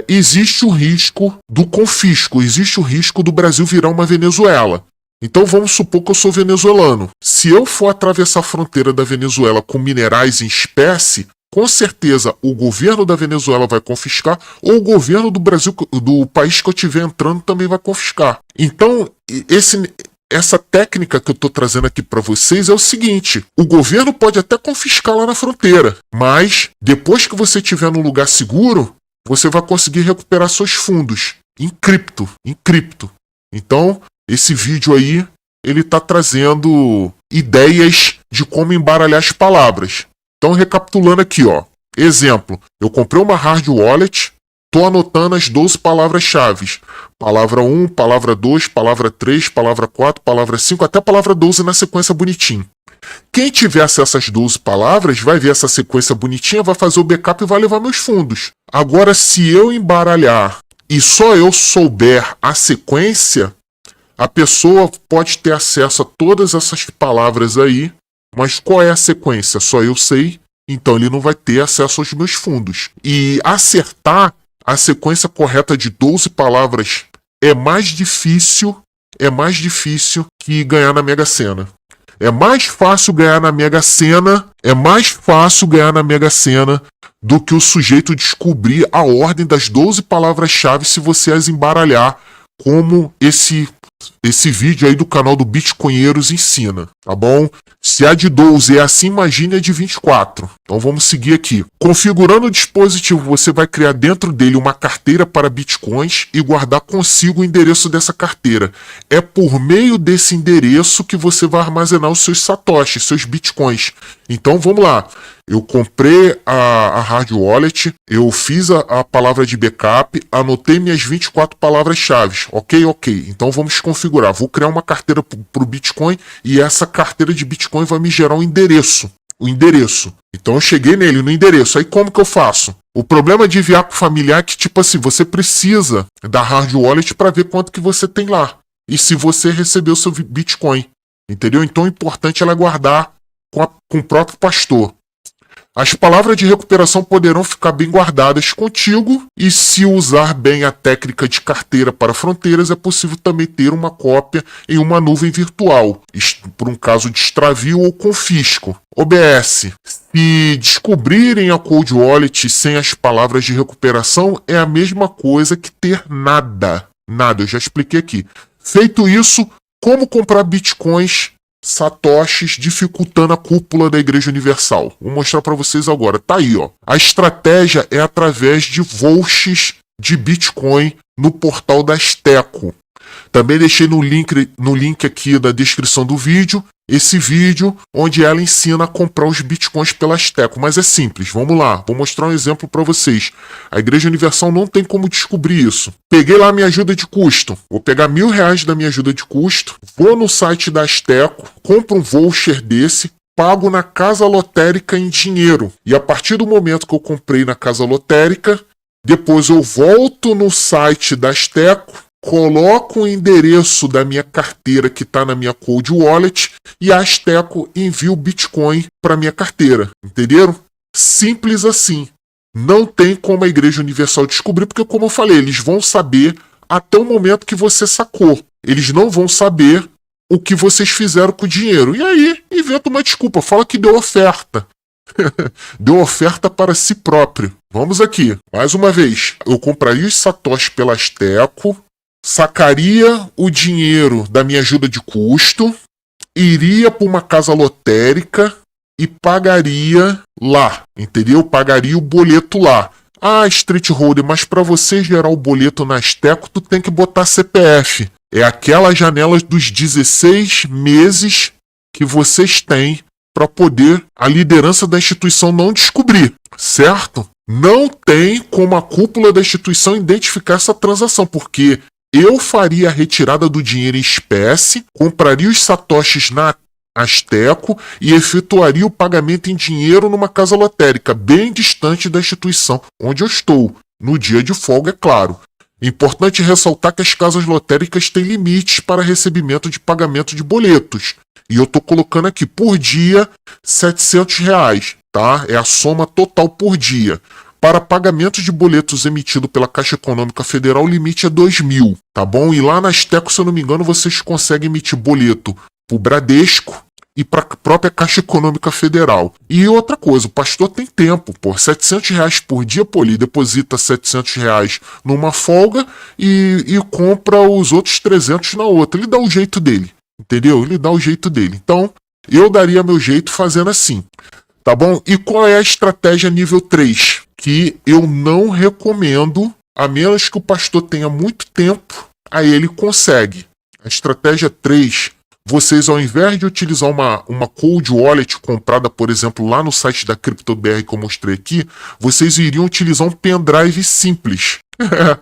existe o risco do confisco, existe o risco do Brasil virar uma Venezuela. Então vamos supor que eu sou venezuelano. Se eu for atravessar a fronteira da Venezuela com minerais em espécie, com certeza o governo da Venezuela vai confiscar, ou o governo do Brasil, do país que eu estiver entrando, também vai confiscar. Então, essa técnica que eu estou trazendo aqui para vocês é o seguinte: o governo pode até confiscar lá na fronteira, mas depois que você estiver num lugar seguro, você vai conseguir recuperar seus fundos em cripto. Então, esse vídeo aí, ele está trazendo ideias de como embaralhar as palavras. Então, recapitulando aqui, ó. Exemplo, eu comprei uma hard wallet, estou anotando as 12 palavras-chave. Palavra 1, palavra 2, palavra 3, palavra 4, palavra 5, até a palavra 12 na sequência bonitinho. Quem tiver acesso às 12 palavras vai ver essa sequência bonitinha, vai fazer o backup e vai levar meus fundos. Agora, se eu embaralhar e só eu souber a sequência, a pessoa pode ter acesso a todas essas palavras aí, mas qual é a sequência? Só eu sei, então ele não vai ter acesso aos meus fundos. E acertar a sequência correta de 12 palavras é mais difícil que ganhar na Mega Sena. É mais fácil ganhar na Mega Sena do que o sujeito descobrir a ordem das 12 palavras-chave se você as embaralhar, como esse vídeo aí do canal do Bitcoinheiros ensina, tá bom? Se a de 12 é assim, imagine a de 24. Então vamos seguir aqui. Configurando o dispositivo, você vai criar dentro dele uma carteira para bitcoins e guardar consigo o endereço dessa carteira. É por meio desse endereço que você vai armazenar os seus satoshis, seus bitcoins. Então vamos lá. Eu comprei a hard wallet, eu fiz a palavra de backup, anotei minhas 24 palavras-chave. Ok. Então vamos configurar. Vou criar uma carteira para o Bitcoin e essa carteira de Bitcoin vai me gerar um endereço. O endereço. Então eu cheguei nele, no endereço. Aí como que eu faço? O problema de enviar para o familiar é que, tipo assim, você precisa da hard wallet para ver quanto que você tem lá. E se você recebeu seu Bitcoin. Entendeu? Então o importante é guardar com o próprio pastor. As palavras de recuperação poderão ficar bem guardadas contigo e, se usar bem a técnica de carteira para fronteiras, é possível também ter uma cópia em uma nuvem virtual, por um caso de extravio ou confisco. OBS. Se descobrirem a cold wallet sem as palavras de recuperação, é a mesma coisa que ter nada. Nada, eu já expliquei aqui. Feito isso, como comprar bitcoins satoshis, dificultando a cúpula da Igreja Universal. Vou mostrar para vocês agora. Tá aí, ó. A estratégia é através de volts de Bitcoin no portal da Steco. Também deixei no link aqui da descrição do vídeo, esse vídeo onde ela ensina a comprar os bitcoins pela Steco. Mas é simples, vamos lá, vou mostrar um exemplo para vocês. A Igreja Universal não tem como descobrir isso. Peguei lá minha ajuda de custo, vou pegar R$1.000 da minha ajuda de custo, vou no site da Steco, compro um voucher desse, pago na casa lotérica em dinheiro. E a partir do momento que eu comprei na casa lotérica, depois eu volto no site da Steco, coloco o endereço da minha carteira que está na minha Cold Wallet e a Steco envia o Bitcoin para minha carteira. Entenderam? Simples assim. Não tem como a Igreja Universal descobrir, porque, como eu falei, eles vão saber até o momento que você sacou. Eles não vão saber o que vocês fizeram com o dinheiro. E aí, inventa uma desculpa, fala que deu oferta. Deu oferta para si próprio. Vamos aqui. Mais uma vez, eu compraria os satoshis pela Steco, sacaria o dinheiro da minha ajuda de custo, iria para uma casa lotérica e pagaria lá, entendeu? Pagaria o boleto lá. Ah, Street Holder, mas para você gerar o boleto na Steco, tu tem que botar CPF. É aquela janela dos 16 meses que vocês têm para poder a liderança da instituição não descobrir, certo? Não tem como a cúpula da instituição identificar essa transação, porque eu faria a retirada do dinheiro em espécie, compraria os satoshis na Steco e efetuaria o pagamento em dinheiro numa casa lotérica, bem distante da instituição onde eu estou, no dia de folga, é claro. Importante ressaltar que as casas lotéricas têm limites para recebimento de pagamento de boletos. E eu estou colocando aqui por dia R$700, tá? É a soma total por dia. Para pagamento de boletos emitidos pela Caixa Econômica Federal, o limite é R$2.000, tá bom? E lá na Steco, se eu não me engano, vocês conseguem emitir boleto para o Bradesco e para a própria Caixa Econômica Federal. E outra coisa, o pastor tem tempo, pô, R$700 por dia, pô, ele deposita R$700 numa folga e compra os outros 300 na outra. Ele dá o jeito dele, entendeu? Ele dá o jeito dele. Então, eu daria meu jeito fazendo assim, tá bom? E qual é a estratégia nível 3? Que eu não recomendo, a menos que o pastor tenha muito tempo, aí ele consegue. A estratégia 3, vocês ao invés de utilizar uma cold wallet comprada, por exemplo, lá no site da CryptoBR que eu mostrei aqui, vocês iriam utilizar um pendrive simples.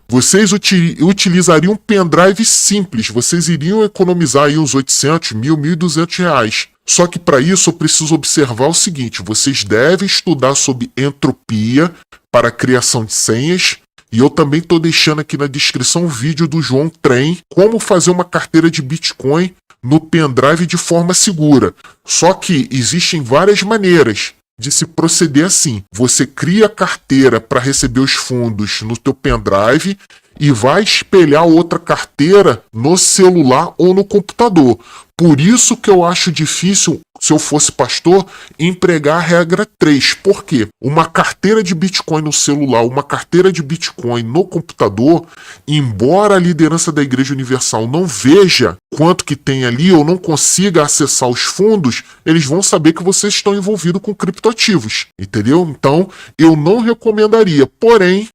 Vocês utilizariam um pendrive simples, vocês iriam economizar aí uns 800, 1.000, 1.200 reais. Só que para isso eu preciso observar o seguinte, vocês devem estudar sobre entropia para a criação de senhas, e eu também estou deixando aqui na descrição um vídeo do João Trem, como fazer uma carteira de Bitcoin no pendrive de forma segura. Só que existem várias maneiras de se proceder assim. Você cria a carteira para receber os fundos no teu pendrive e vai espelhar outra carteira no celular ou no computador. Por isso que eu acho difícil, se eu fosse pastor, empregar a regra 3. Por quê? Uma carteira de Bitcoin no celular, uma carteira de Bitcoin no computador, embora a liderança da Igreja Universal não veja quanto que tem ali ou não consiga acessar os fundos, eles vão saber que vocês estão envolvidos com criptoativos, entendeu? Então, eu não recomendaria. Porém,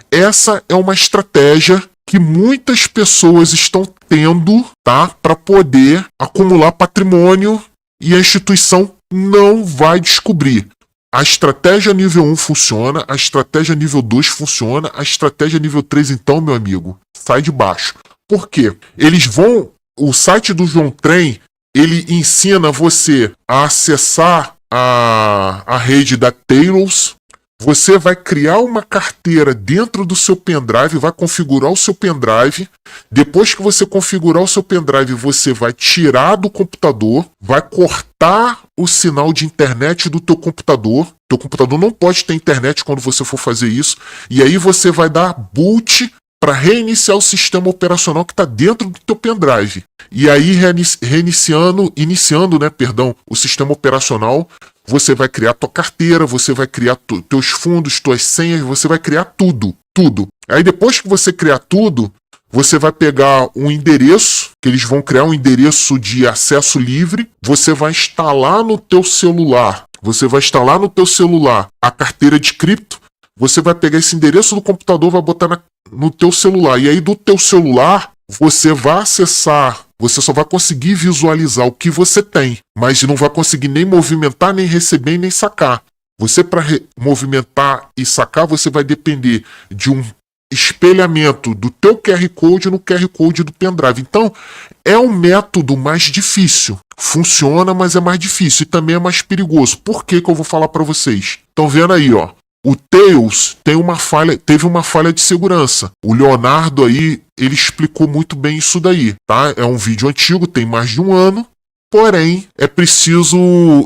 essa é uma estratégia que muitas pessoas estão tendo, tá, para poder acumular patrimônio e a instituição não vai descobrir. A estratégia nível 1 funciona, a estratégia nível 2 funciona, a estratégia nível 3, então, meu amigo, sai de baixo. Por quê? O site do João Trem, ele ensina você a acessar a rede da Tails. Você vai criar uma carteira dentro do seu pendrive, vai configurar o seu pendrive. Depois que você configurar o seu pendrive, você vai tirar do computador, vai cortar o sinal de internet do teu computador. Teu computador não pode ter internet quando você for fazer isso. E aí você vai dar boot para reiniciar o sistema operacional que está dentro do teu pendrive. E aí, iniciando o sistema operacional, você vai criar tua carteira, você vai criar teus fundos, tuas senhas, você vai criar tudo. Aí depois que você criar tudo, você vai pegar um endereço, que eles vão criar um endereço de acesso livre, você vai instalar no teu celular, a carteira de cripto, você vai pegar esse endereço do computador, vai botar no teu celular, e aí do teu celular você vai acessar, você só vai conseguir visualizar o que você tem, mas não vai conseguir nem movimentar, nem receber, nem sacar. Você, para movimentar e sacar, você vai depender de um espelhamento do teu QR Code no QR Code do pendrive. Então, é um método mais difícil. Funciona, mas é mais difícil e também é mais perigoso. Por que que eu vou falar para vocês? Estão vendo aí, ó. O Tails teve uma falha de segurança. O Leonardo aí, ele explicou muito bem isso daí, tá? É um vídeo antigo, tem mais de um ano. Porém, é preciso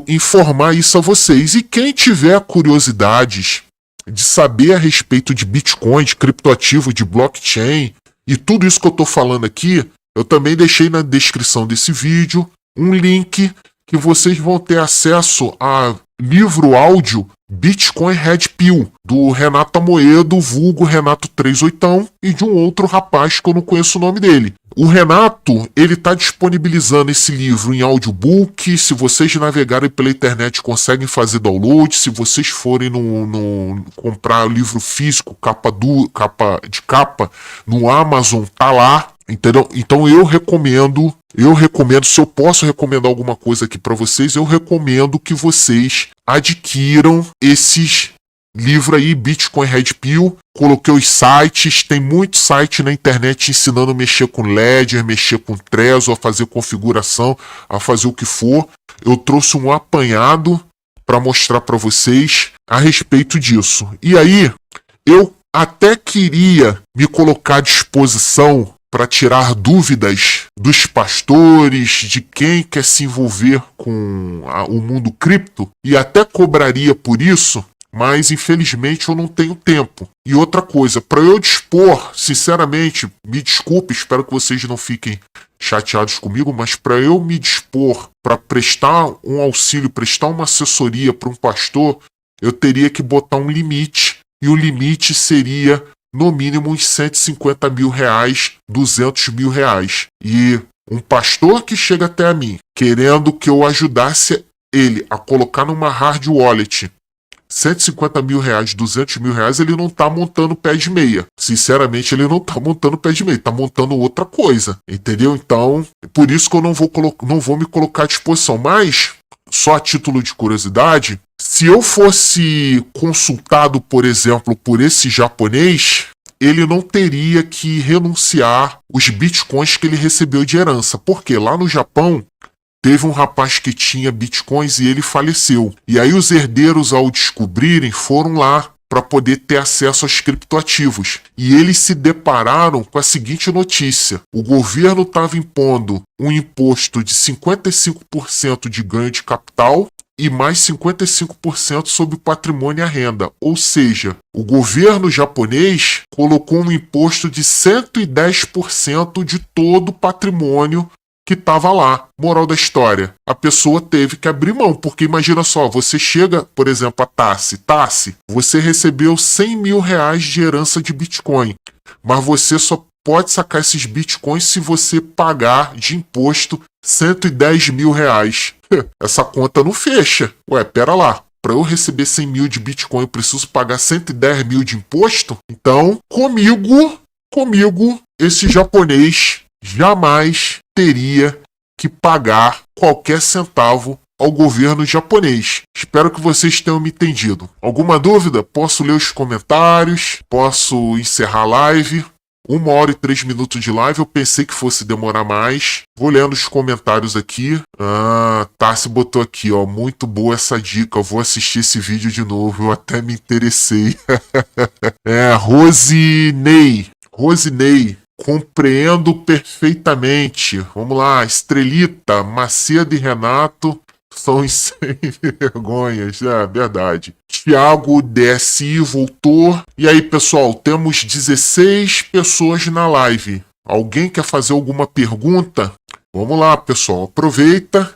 informar isso a vocês. E quem tiver curiosidades de saber a respeito de Bitcoin, de criptoativo, de blockchain e tudo isso que eu estou falando aqui, eu também deixei na descrição desse vídeo um link que vocês vão ter acesso a livro áudio Bitcoin Red Pill, do Renato Amoedo, vulgo Renato 38, e de um outro rapaz que eu não conheço o nome dele. O Renato, ele está disponibilizando esse livro em audiobook. Se vocês navegarem pela internet, conseguem fazer download. Se vocês forem comprar o livro físico, capa de capa, no Amazon, tá lá. Entendeu? Então eu recomendo, se eu posso recomendar alguma coisa aqui para vocês, eu recomendo que vocês adquiram esses livros aí, Bitcoin Red Pill. Coloquei os sites, tem muito site na internet ensinando a mexer com Ledger, mexer com Trezor, a fazer configuração, a fazer o que for. Eu trouxe um apanhado para mostrar para vocês a respeito disso. E aí, eu até queria me colocar à disposição para tirar dúvidas dos pastores, de quem quer se envolver com o mundo cripto, e até cobraria por isso, mas infelizmente eu não tenho tempo. E outra coisa, para eu dispor, sinceramente, me desculpe, espero que vocês não fiquem chateados comigo, mas para eu me dispor para prestar um auxílio, prestar uma assessoria para um pastor, eu teria que botar um limite, e o limite seria no mínimo uns 150 mil reais, 200 mil reais. E um pastor que chega até a mim, querendo que eu ajudasse ele a colocar numa hard wallet 150 mil reais, 200 mil reais, ele não tá montando pé de meia. Sinceramente, ele não tá montando pé de meia, tá montando outra coisa, entendeu? Então, por isso que eu não vou me colocar à disposição. Mas, só a título de curiosidade, se eu fosse consultado, por exemplo, por esse japonês, ele não teria que renunciar os bitcoins que ele recebeu de herança. Porque lá no Japão, teve um rapaz que tinha bitcoins e ele faleceu. E aí os herdeiros, ao descobrirem, foram lá para poder ter acesso aos criptoativos. E eles se depararam com a seguinte notícia: o governo estava impondo um imposto de 55% de ganho de capital e mais 55% sobre o patrimônio e a renda. Ou seja, o governo japonês colocou um imposto de 110% de todo o patrimônio que estava lá. Moral da história, a pessoa teve que abrir mão, porque imagina só, você chega, por exemplo, a Tassi, você recebeu 100 mil reais de herança de Bitcoin, mas você só pode sacar esses Bitcoins se você pagar de imposto 110 mil reais. Essa conta não fecha. Ué, pera lá. Para eu receber 100 mil de Bitcoin, eu preciso pagar 110 mil de imposto? Então, comigo, esse japonês jamais teria que pagar qualquer centavo ao governo japonês. Espero que vocês tenham me entendido. Alguma dúvida? Posso ler os comentários, posso encerrar a live. 1 hora e 3 minutos de live, eu pensei que fosse demorar mais. Vou lendo os comentários aqui. Tassi botou aqui, ó, muito boa essa dica, eu vou assistir esse vídeo de novo, eu até me interessei. Rosinei, compreendo perfeitamente. Vamos lá, Estrelita, Macedo e Renato são sem vergonhas, é verdade. Thiago DSI voltou. E aí, pessoal, temos 16 pessoas na live. Alguém quer fazer alguma pergunta? Vamos lá, pessoal, aproveita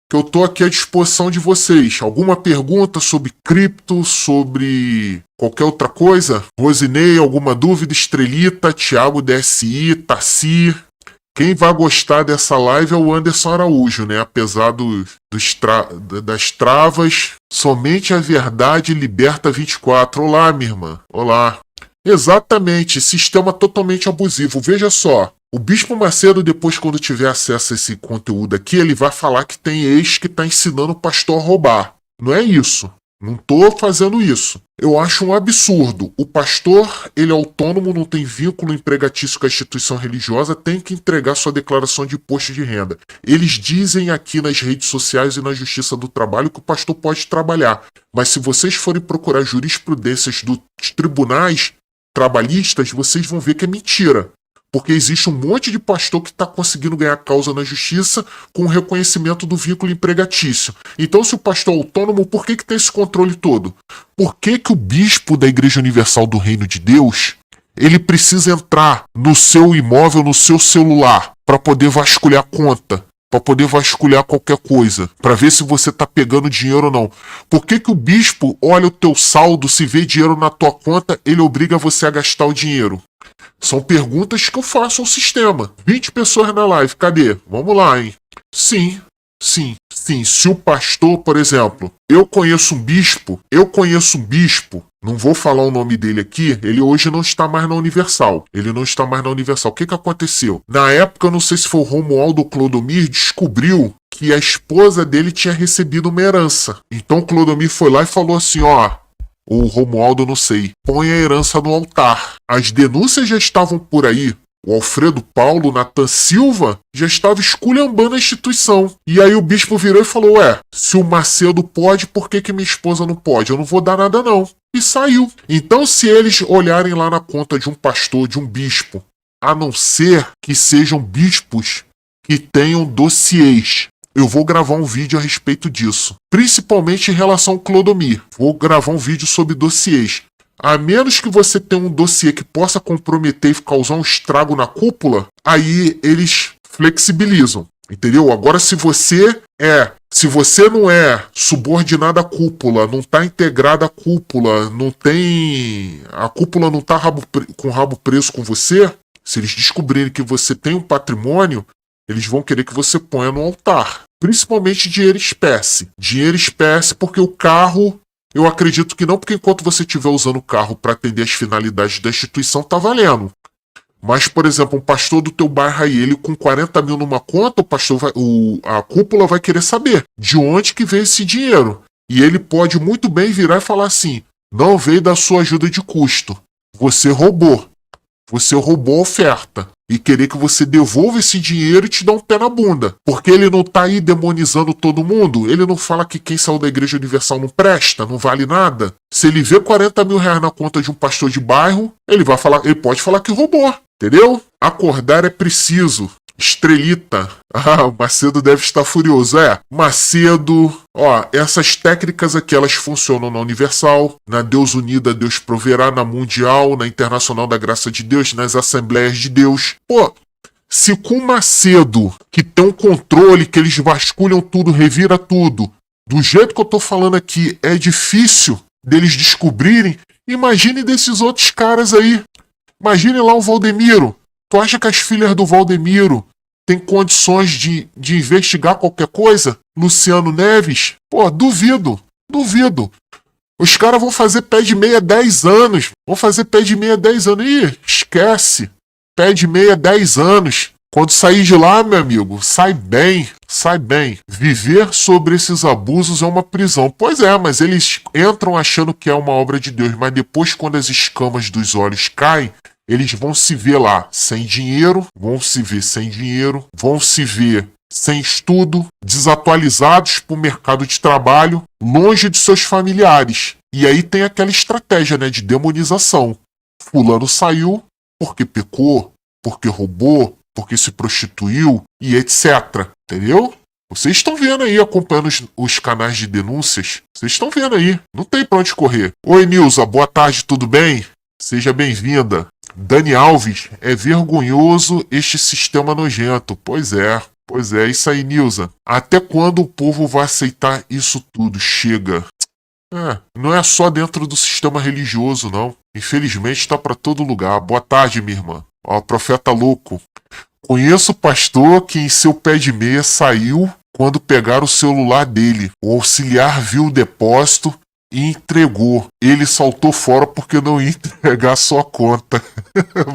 que eu tô aqui à disposição de vocês. Alguma pergunta sobre cripto, sobre qualquer outra coisa? Rosinei, alguma dúvida? Estrelita, Thiago DSI, Tassi. Quem vai gostar dessa live é o Anderson Araújo, né? Apesar das travas, somente a verdade liberta 24. Olá, minha irmã. Olá. Exatamente, sistema totalmente abusivo. Veja só, o Bispo Macedo, depois, quando tiver acesso a esse conteúdo aqui, ele vai falar que tem ex que está ensinando o pastor a roubar. Não é isso. Não estou fazendo isso. Eu acho um absurdo. O pastor, ele é autônomo, não tem vínculo empregatício com a instituição religiosa, tem que entregar sua declaração de imposto de renda. Eles dizem aqui nas redes sociais e na Justiça do Trabalho que o pastor pode trabalhar. Mas se vocês forem procurar jurisprudências dos tribunais trabalhistas, vocês vão ver que é mentira. Porque existe um monte de pastor que está conseguindo ganhar causa na justiça com o reconhecimento do vínculo empregatício. Então, se o pastor é autônomo, por que tem esse controle todo? Por que o bispo da Igreja Universal do Reino de Deus, ele precisa entrar no seu imóvel, no seu celular, para poder vasculhar a conta? Para poder vasculhar qualquer coisa, para ver se você está pegando dinheiro ou não. Por que o bispo olha o teu saldo, se vê dinheiro na tua conta, ele obriga você a gastar o dinheiro? São perguntas que eu faço ao sistema. 20 pessoas na live, cadê? Vamos lá, hein? Sim. Se o pastor, por exemplo, eu conheço um bispo, não vou falar o nome dele aqui, ele hoje não está mais na Universal. O que aconteceu? Na época, eu não sei se foi o Romualdo Clodomir, descobriu que a esposa dele tinha recebido uma herança. Então o Clodomir foi lá e falou assim, ó, o Romualdo, não sei, põe a herança no altar. As denúncias já estavam por aí. O Alfredo Paulo, Natan Silva, já estava esculhambando a instituição. E aí o bispo virou e falou, se o Macedo pode, por que minha esposa não pode? Eu não vou dar nada não. E saiu. Então, se eles olharem lá na conta de um pastor, de um bispo, a não ser que sejam bispos que tenham dossiês, eu vou gravar um vídeo a respeito disso. Principalmente em relação ao Clodomir. Vou gravar um vídeo sobre dossiês. A menos que você tenha um dossiê que possa comprometer e causar um estrago na cúpula, aí eles flexibilizam, entendeu? Agora, se você não é subordinado à cúpula, não está integrado à cúpula, a cúpula não está com o rabo preso com você, se eles descobrirem que você tem um patrimônio, eles vão querer que você ponha no altar. Principalmente dinheiro espécie. Dinheiro espécie porque o carro... Eu acredito que não, porque enquanto você estiver usando o carro para atender as finalidades da instituição, tá valendo. Mas, por exemplo, um pastor do teu bairro aí, ele com 40 mil numa conta, a cúpula vai querer saber de onde que veio esse dinheiro. E ele pode muito bem virar e falar assim, não veio da sua ajuda de custo. Você roubou. Você roubou a oferta. E querer que você devolva esse dinheiro e te dá um pé na bunda. Porque ele não tá aí demonizando todo mundo. Ele não fala que quem saiu da Igreja Universal não presta, não vale nada. Se ele vê 40 mil reais na conta de um pastor de bairro, ele pode falar que roubou. Entendeu? Acordar é preciso. Estrelita. O Macedo deve estar furioso. Macedo. Essas técnicas aqui, elas funcionam na Universal, na Deus Unida, Deus Proverá, na Mundial, na Internacional da Graça de Deus, nas Assembleias de Deus. Se com o Macedo, que tem um controle, que eles vasculham tudo, revira tudo, do jeito que eu tô falando aqui, é difícil deles descobrirem, imagine desses outros caras aí. Imagine lá o Valdemiro. Tu acha que as filhas do Valdemiro têm condições de investigar qualquer coisa? Luciano Neves? Duvido. Os caras vão fazer pé de meia 10 anos. Ih, esquece. Pé de meia 10 anos. Quando sair de lá, meu amigo, sai bem. Viver sobre esses abusos é uma prisão. Pois é, mas eles entram achando que é uma obra de Deus, mas depois, quando as escamas dos olhos caem, eles vão se ver lá sem dinheiro, vão se ver sem estudo, desatualizados para o mercado de trabalho, longe de seus familiares. E aí tem aquela estratégia, de demonização. Fulano saiu porque pecou, porque roubou, porque se prostituiu e etc. Entendeu? Vocês estão vendo aí, acompanhando os canais de denúncias. Vocês estão vendo aí. Não tem pra onde correr. Oi, Nilza. Boa tarde, tudo bem? Seja bem-vinda. Dani Alves, é vergonhoso este sistema nojento. Pois é. Pois é, isso aí, Nilza. Até quando o povo vai aceitar isso tudo? Chega. Não é só dentro do sistema religioso, não. Infelizmente tá pra todo lugar. Boa tarde, minha irmã. Ó, profeta louco. Conheço o pastor que em seu pé de meia saiu quando pegaram o celular dele. O auxiliar viu o depósito e entregou. Ele saltou fora porque não ia entregar sua conta.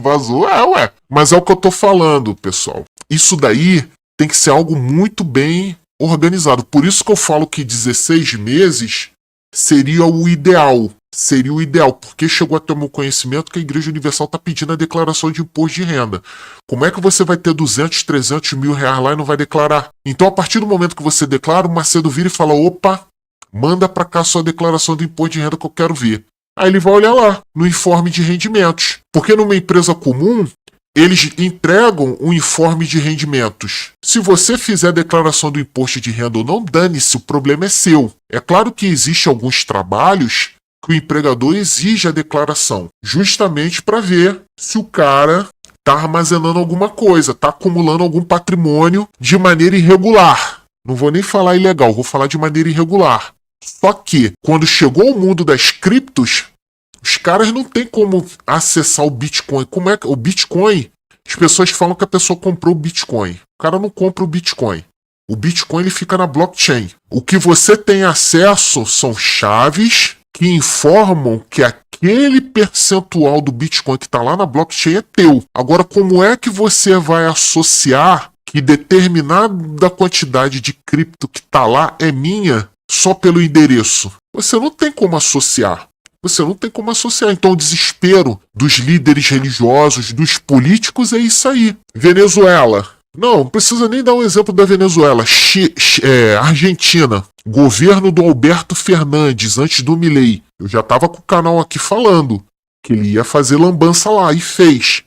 Vazou, ué. Mas é o que eu tô falando, pessoal. Isso daí tem que ser algo muito bem organizado. Por isso que eu falo que 16 meses seria o ideal. Seria o ideal, porque chegou até o meu conhecimento que a Igreja Universal está pedindo a declaração de imposto de renda. Como é que você vai ter 200, 300 mil reais lá e não vai declarar? Então, a partir do momento que você declara, o Macedo vira e fala, opa, manda para cá sua declaração do imposto de renda que eu quero ver. Aí ele vai olhar lá, no informe de rendimentos. Porque numa empresa comum, eles entregam um informe de rendimentos. Se você fizer a declaração do imposto de renda ou não, dane-se, o problema é seu. É claro que existem alguns trabalhos que o empregador exige a declaração, justamente para ver se o cara está armazenando alguma coisa, está acumulando algum patrimônio de maneira irregular. Não vou nem falar ilegal, vou falar de maneira irregular. Só que, quando chegou ao mundo das criptos, os caras não têm como acessar o Bitcoin. Como é que o Bitcoin? As pessoas falam que a pessoa comprou o Bitcoin. O cara não compra o Bitcoin. O Bitcoin ele fica na blockchain. O que você tem acesso são chaves que informam que aquele percentual do Bitcoin que está lá na blockchain é teu. Agora, como é que você vai associar que determinada quantidade de cripto que está lá é minha só pelo endereço? Você não tem como associar. Você não tem como associar. Então o desespero dos líderes religiosos, dos políticos é isso aí. Venezuela. Não precisa nem dar um exemplo da Venezuela. Argentina. Governo do Alberto Fernandes, antes do Milei. Eu já estava com o canal aqui falando que ele ia fazer lambança lá. E fez.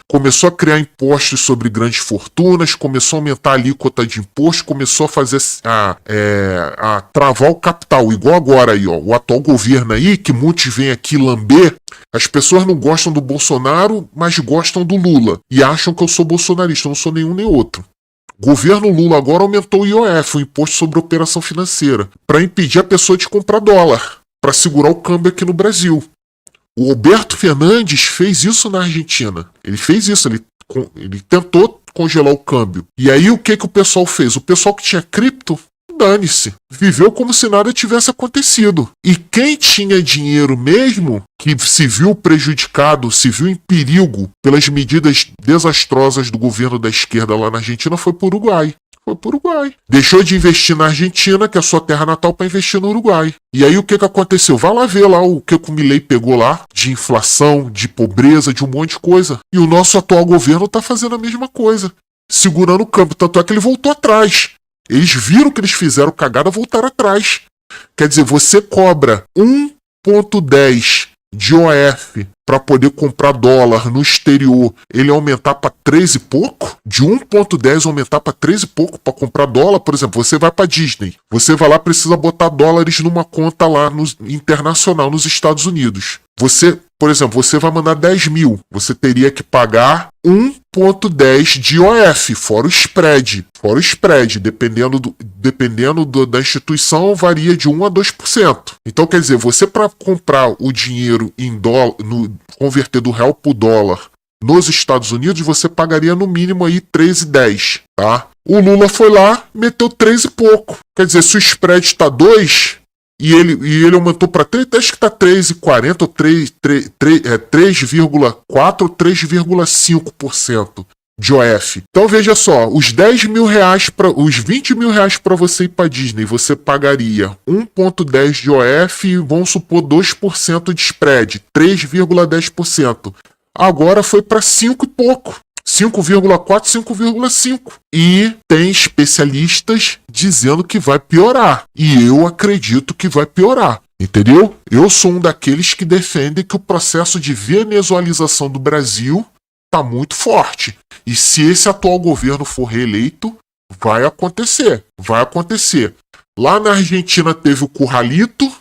Começou a criar impostos sobre grandes fortunas, começou a aumentar a alíquota de imposto, começou a fazer a travar o capital, igual agora aí, ó. O atual governo aí, que muitos vêm aqui lamber, as pessoas não gostam do Bolsonaro, mas gostam do Lula. E acham que eu sou bolsonarista, eu não sou nenhum nem outro. O governo Lula agora aumentou o IOF, o Imposto sobre Operação Financeira, para impedir a pessoa de comprar dólar, para segurar o câmbio aqui no Brasil. O Alberto Fernandes fez isso na Argentina. Ele fez isso, ele tentou congelar o câmbio. E aí o que o pessoal fez? O pessoal que tinha cripto, dane-se. Viveu como se nada tivesse acontecido. E quem tinha dinheiro mesmo, que se viu prejudicado, se viu em perigo pelas medidas desastrosas do governo da esquerda lá na Argentina, foi para o Uruguai. Deixou de investir na Argentina, que é a sua terra natal, para investir no Uruguai. E aí o que aconteceu? Vai lá ver lá o que o Milei pegou lá, de inflação, de pobreza, de um monte de coisa. E o nosso atual governo está fazendo a mesma coisa, segurando o câmbio. Tanto é que ele voltou atrás. Eles viram que eles fizeram cagada, voltaram atrás. Quer dizer, você cobra 1,10 de OF para poder comprar dólar no exterior, ele aumentar para 13 e pouco, de 1,10 aumentar para 13 e pouco para comprar dólar. Por exemplo, você vai para Disney, você vai lá, precisa botar dólares numa conta lá internacional nos Estados Unidos. Você, por exemplo, você vai mandar 10 mil, você teria que pagar 1,10 de OF, fora o spread. Dependendo da instituição, varia de 1 a 2%. Então, quer dizer, você para comprar o dinheiro em dólar, converter do real para o dólar nos Estados Unidos, você pagaria no mínimo aí 13,10, tá? O Lula foi lá, meteu 13 e pouco. Quer dizer, se o spread está 2... E ele aumentou para 3, acho que está 3,40 ou 3,4 ou 3,5% de OF. Então veja só, os 10 mil reais, os 20 mil reais para você ir para Disney, você pagaria 1,10 de OF e vamos supor 2% de spread, 3,10%. Agora foi para 5 e pouco. 5,4, 5,5. E tem especialistas dizendo que vai piorar. E eu acredito que vai piorar. Entendeu? Eu sou um daqueles que defendem que o processo de venezualização do Brasil está muito forte. E se esse atual governo for reeleito, vai acontecer. Lá na Argentina teve o curralito.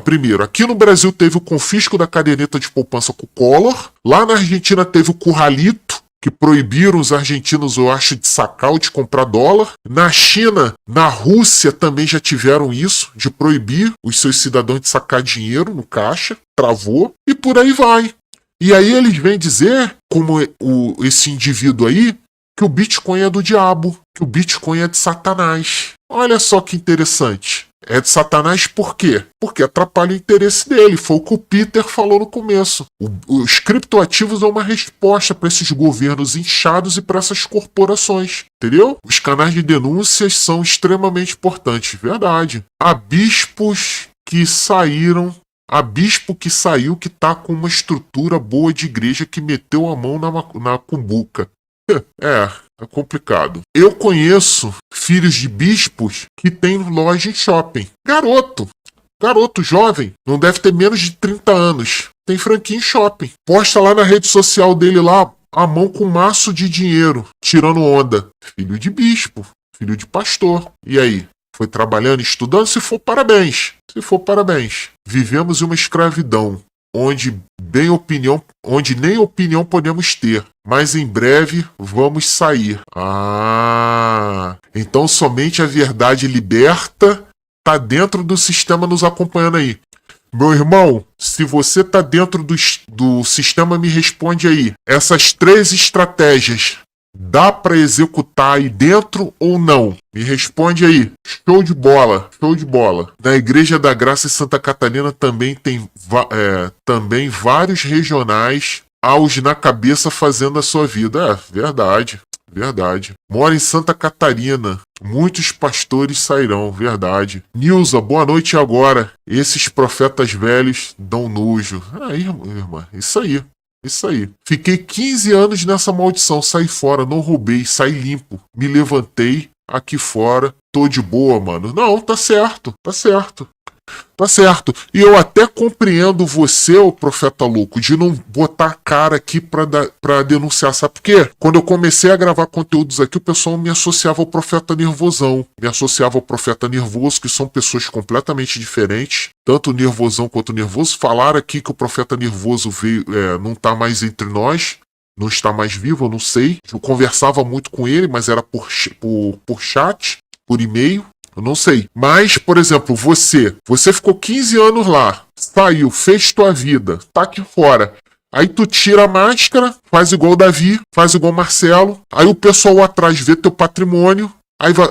Primeiro, aqui no Brasil teve o confisco da caderneta de poupança com o Collor. Lá na Argentina teve o curralito, que proibiram os argentinos, eu acho, de sacar ou de comprar dólar. Na China, na Rússia também já tiveram isso, de proibir os seus cidadãos de sacar dinheiro no caixa, travou, e por aí vai. E aí eles vêm dizer, como esse indivíduo aí, que o Bitcoin é do diabo, que o Bitcoin é de Satanás. Olha só que interessante. É de Satanás por quê? Porque atrapalha o interesse dele. Foi o que o Peter falou no começo. Os criptoativos é uma resposta para esses governos inchados e para essas corporações. Entendeu? Os canais de denúncias são extremamente importantes. Verdade. Há bispos que saíram. Há bispo que saiu que tá com uma estrutura boa de igreja que meteu a mão na cumbuca. É complicado. Eu conheço filhos de bispos que têm loja em shopping. Garoto jovem, não deve ter menos de 30 anos. Tem franquia em shopping. Posta lá na rede social dele lá, a mão com um maço de dinheiro, tirando onda. Filho de bispo, filho de pastor. E aí? Foi trabalhando, estudando? Se for, parabéns. Vivemos uma escravidão. Onde nem opinião podemos ter, mas em breve vamos sair. Então somente a verdade liberta está dentro do sistema nos acompanhando aí. Meu irmão, se você está dentro do sistema, me responde aí. Essas 3 estratégias dá para executar aí dentro ou não? Me responde aí. Show de bola. Na Igreja da Graça em Santa Catarina também tem também vários regionais aos na cabeça fazendo a sua vida. Verdade. Mora em Santa Catarina. Muitos pastores sairão. Verdade. Nilza, boa noite agora. Esses profetas velhos dão nojo. Aí, irmã, isso aí. Fiquei 15 anos nessa maldição, saí fora, não roubei, saí limpo. Me levantei aqui fora, tô de boa, mano. Não, tá certo. E eu até compreendo você, ô profeta louco, de não botar a cara aqui pra denunciar. Sabe por quê? Quando eu comecei a gravar conteúdos aqui, o pessoal me associava ao profeta nervosão. Me associava ao profeta nervoso, que são pessoas completamente diferentes. Tanto o nervosão quanto o nervoso. Falaram aqui que o profeta nervoso não tá mais entre nós. Não está mais vivo, eu não sei. Eu conversava muito com ele, mas era por chat, por e-mail. Eu não sei. Mas, por exemplo, você ficou 15 anos lá, saiu, fez tua vida, tá aqui fora. Aí tu tira a máscara, faz igual o Davi, faz igual o Marcelo. Aí o pessoal atrás vê teu patrimônio.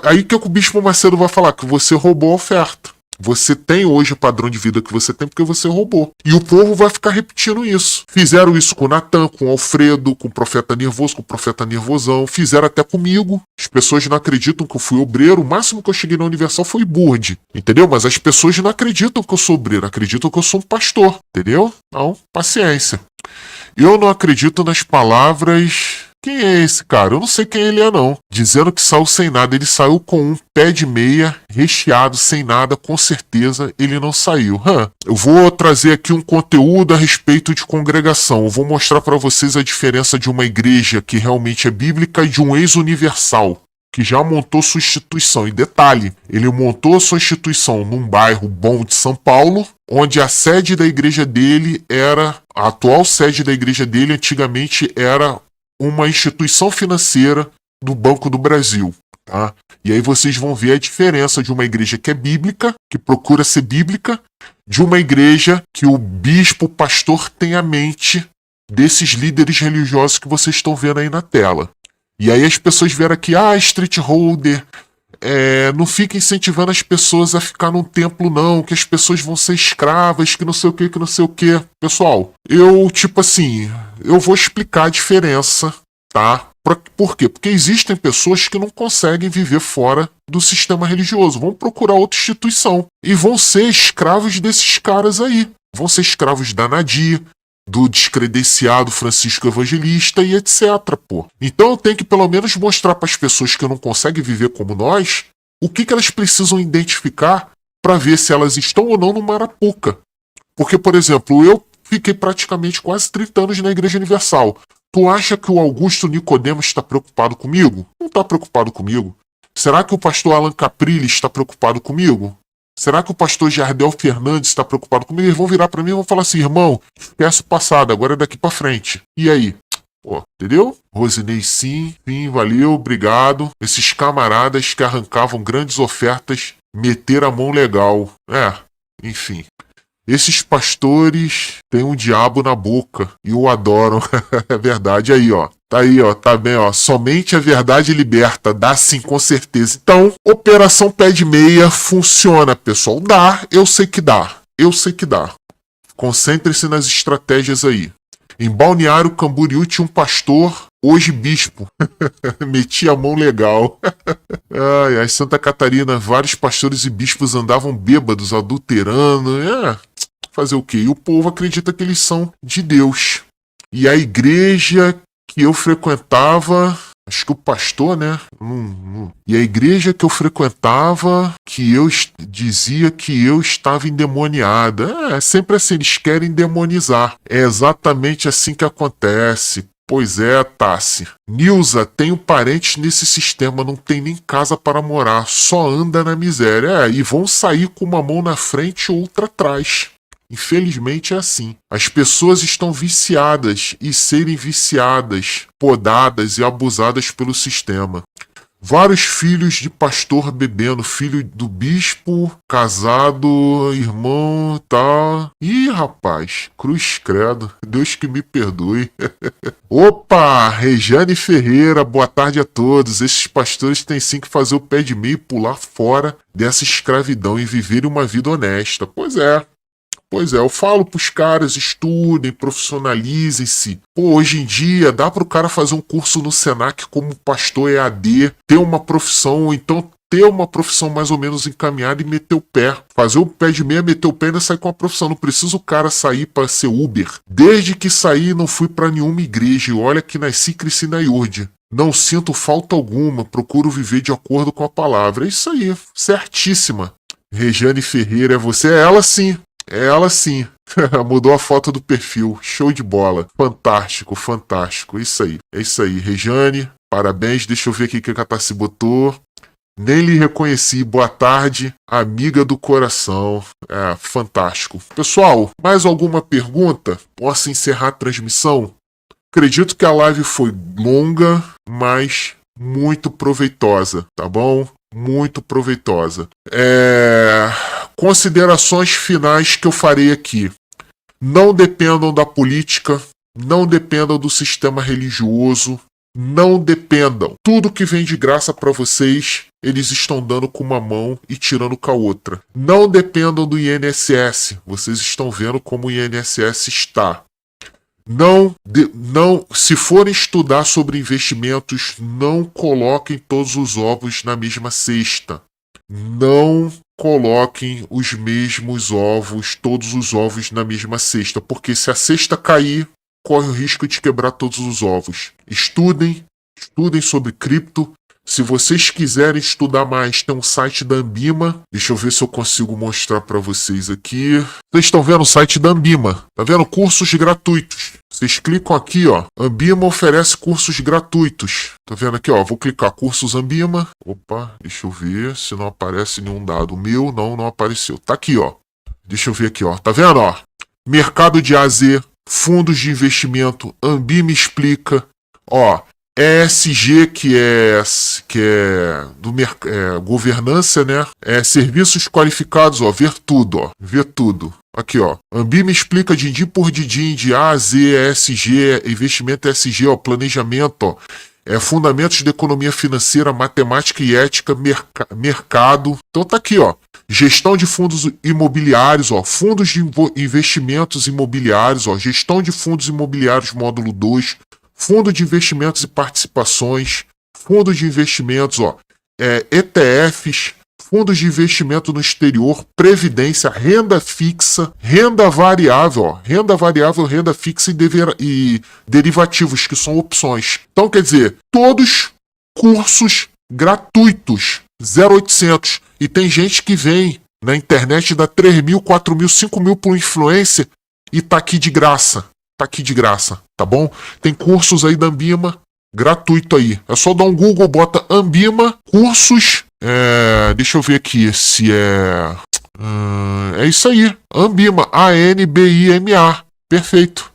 Aí que o Bispo Macedo vai falar? Que você roubou a oferta. Você tem hoje o padrão de vida que você tem porque você roubou. E o povo vai ficar repetindo isso. Fizeram isso com o Natan, com o Alfredo, com o profeta nervoso, com o profeta nervosão. Fizeram até comigo. As pessoas não acreditam que eu fui obreiro. O máximo que eu cheguei na Universal foi Burde. Entendeu? Mas as pessoas não acreditam que eu sou obreiro. Acreditam que eu sou um pastor. Entendeu? Então, paciência. Eu não acredito nas palavras... Quem é esse cara? Eu não sei quem ele é, não. Dizendo que saiu sem nada. Ele saiu com um pé de meia, recheado, sem nada. Com certeza ele não saiu. Eu vou trazer aqui um conteúdo a respeito de congregação. Eu vou mostrar para vocês a diferença de uma igreja que realmente é bíblica e de um ex-universal, que já montou sua instituição. E detalhe, ele montou sua instituição num bairro bom de São Paulo, onde a sede da igreja dele a atual sede da igreja dele antigamente era uma instituição financeira do Banco do Brasil, tá? E aí vocês vão ver a diferença de uma igreja que é bíblica, que procura ser bíblica, de uma igreja que o bispo, o pastor tem a mente desses líderes religiosos que vocês estão vendo aí na tela. E aí as pessoas vieram aqui, street holder, não fica incentivando as pessoas a ficar num templo não, que as pessoas vão ser escravas, que não sei o que. Pessoal, eu vou explicar a diferença, tá? Por quê? Porque existem pessoas que não conseguem viver fora do sistema religioso, vão procurar outra instituição e vão ser escravos desses caras aí. Vão ser escravos da Nadir, do descredenciado Francisco Evangelista e etc, pô. Então eu tenho que pelo menos mostrar para as pessoas que não conseguem viver como nós o que elas precisam identificar para ver se elas estão ou não no Marapuca. Porque, por exemplo, eu fiquei praticamente quase 30 anos na Igreja Universal. Tu acha que o Augusto Nicodemos está preocupado comigo? Não está preocupado comigo. Será que o pastor Alan Caprilli está preocupado comigo? Será que o pastor Jardel Fernandes está preocupado comigo? Eles vão virar para mim e vão falar assim, irmão, esquece o passado, agora é daqui para frente. E aí? Pô, entendeu? Rosinei sim, valeu, obrigado. Esses camaradas que arrancavam grandes ofertas, meter a mão legal. Enfim. Esses pastores têm um diabo na boca e o adoram. É verdade. Aí, ó. Tá aí, ó. Tá bem, ó. Somente a verdade liberta. Dá sim, com certeza. Então, Operação Pé de Meia funciona, pessoal. Dá. Eu sei que dá. Concentre-se nas estratégias aí. Em Balneário Camboriú tinha um pastor, hoje bispo. Metia a mão legal. Ai, Santa Catarina, vários pastores e bispos andavam bêbados, adulterando. Fazer o quê? E o povo acredita que eles são de Deus. E a igreja que eu frequentava, acho que o pastor, né? E a igreja que eu frequentava, que eu dizia que eu estava endemoniada. É sempre assim, eles querem demonizar. É exatamente assim que acontece. Pois é, Tassi. Nilza, tenho parentes nesse sistema, não tem nem casa para morar, só anda na miséria. E vão sair com uma mão na frente e outra atrás. Infelizmente é assim. As pessoas estão viciadas e serem viciadas, podadas e abusadas pelo sistema. Vários filhos de pastor bebendo, filho do bispo, casado, irmão, tal. Ih, rapaz, cruz credo, Deus que me perdoe. Opa, Rejane Ferreira, boa tarde a todos. Esses pastores têm sim que fazer o pé de meia e pular fora dessa escravidão e viverem uma vida honesta. Pois é, eu falo pros caras, estudem, profissionalizem-se. Pô, hoje em dia dá pro cara fazer um curso no Senac como pastor EAD, ter uma profissão, ou então ter uma profissão mais ou menos encaminhada e meter o pé. Fazer o pé de meia, meter o pé e ainda sair com a profissão. Não precisa o cara sair para ser Uber. Desde que saí, não fui para nenhuma igreja. E olha que nasci e cresci na IURD. Não sinto falta alguma, procuro viver de acordo com a palavra. É isso aí, certíssima. Rejane Ferreira, é você? É ela sim. Mudou a foto do perfil. Show de bola. Fantástico. É isso aí. Rejane, parabéns. Deixa eu ver aqui o que a Tassi botou. Nem lhe reconheci. Boa tarde, amiga do coração. Fantástico. Pessoal, mais alguma pergunta? Posso encerrar a transmissão? Acredito que a live foi longa, mas muito proveitosa, tá bom? Muito proveitosa. Considerações finais que eu farei aqui. Não dependam da política, não dependam do sistema religioso, não dependam. Tudo que vem de graça para vocês, eles estão dando com uma mão e tirando com a outra. Não dependam do INSS, vocês estão vendo como o INSS está. Se forem estudar sobre investimentos, não coloquem todos os ovos na mesma cesta. Não coloquem os mesmos ovos, todos os ovos na mesma cesta, porque se a cesta cair, corre o risco de quebrar todos os ovos. Estudem sobre cripto. Se vocês quiserem estudar mais, tem um site da Ambima. Deixa eu ver se eu consigo mostrar para vocês aqui. Vocês estão vendo o site da Ambima? Tá vendo? Cursos gratuitos. Vocês clicam aqui, ó. Ambima oferece cursos gratuitos. Tá vendo aqui, ó? Vou clicar cursos Ambima. Opa, deixa eu ver se não aparece nenhum dado meu. Não apareceu. Tá aqui, ó. Deixa eu ver aqui, ó. Tá vendo, ó? Mercado de AZ, fundos de investimento, Ambima explica. Ó, ESG, que é do governança, né? Serviços qualificados, ó, ver tudo. Aqui, ó. Ambima explica din por din, de A a Z, ESG, investimento ESG, ó, planejamento, ó. Fundamentos da economia financeira, matemática e ética, mercado. Então tá aqui, ó. Gestão de fundos imobiliários, ó. Fundos de investimentos imobiliários, ó. Gestão de fundos imobiliários, módulo 2. Fundo de investimentos e participações, fundos de investimentos, ó, ETFs, fundos de investimento no exterior, previdência, renda fixa, renda variável, renda fixa e derivativos, que são opções. Então, quer dizer, todos cursos gratuitos, 0800. E tem gente que vem na internet, dá 3 mil, 4 mil, 5 mil por influência e tá aqui de graça. Tá bom? Tem cursos aí da Ambima, gratuito aí. É só dar um Google, bota Ambima, cursos, deixa eu ver aqui se é isso aí, Ambima, ANBIMA, perfeito.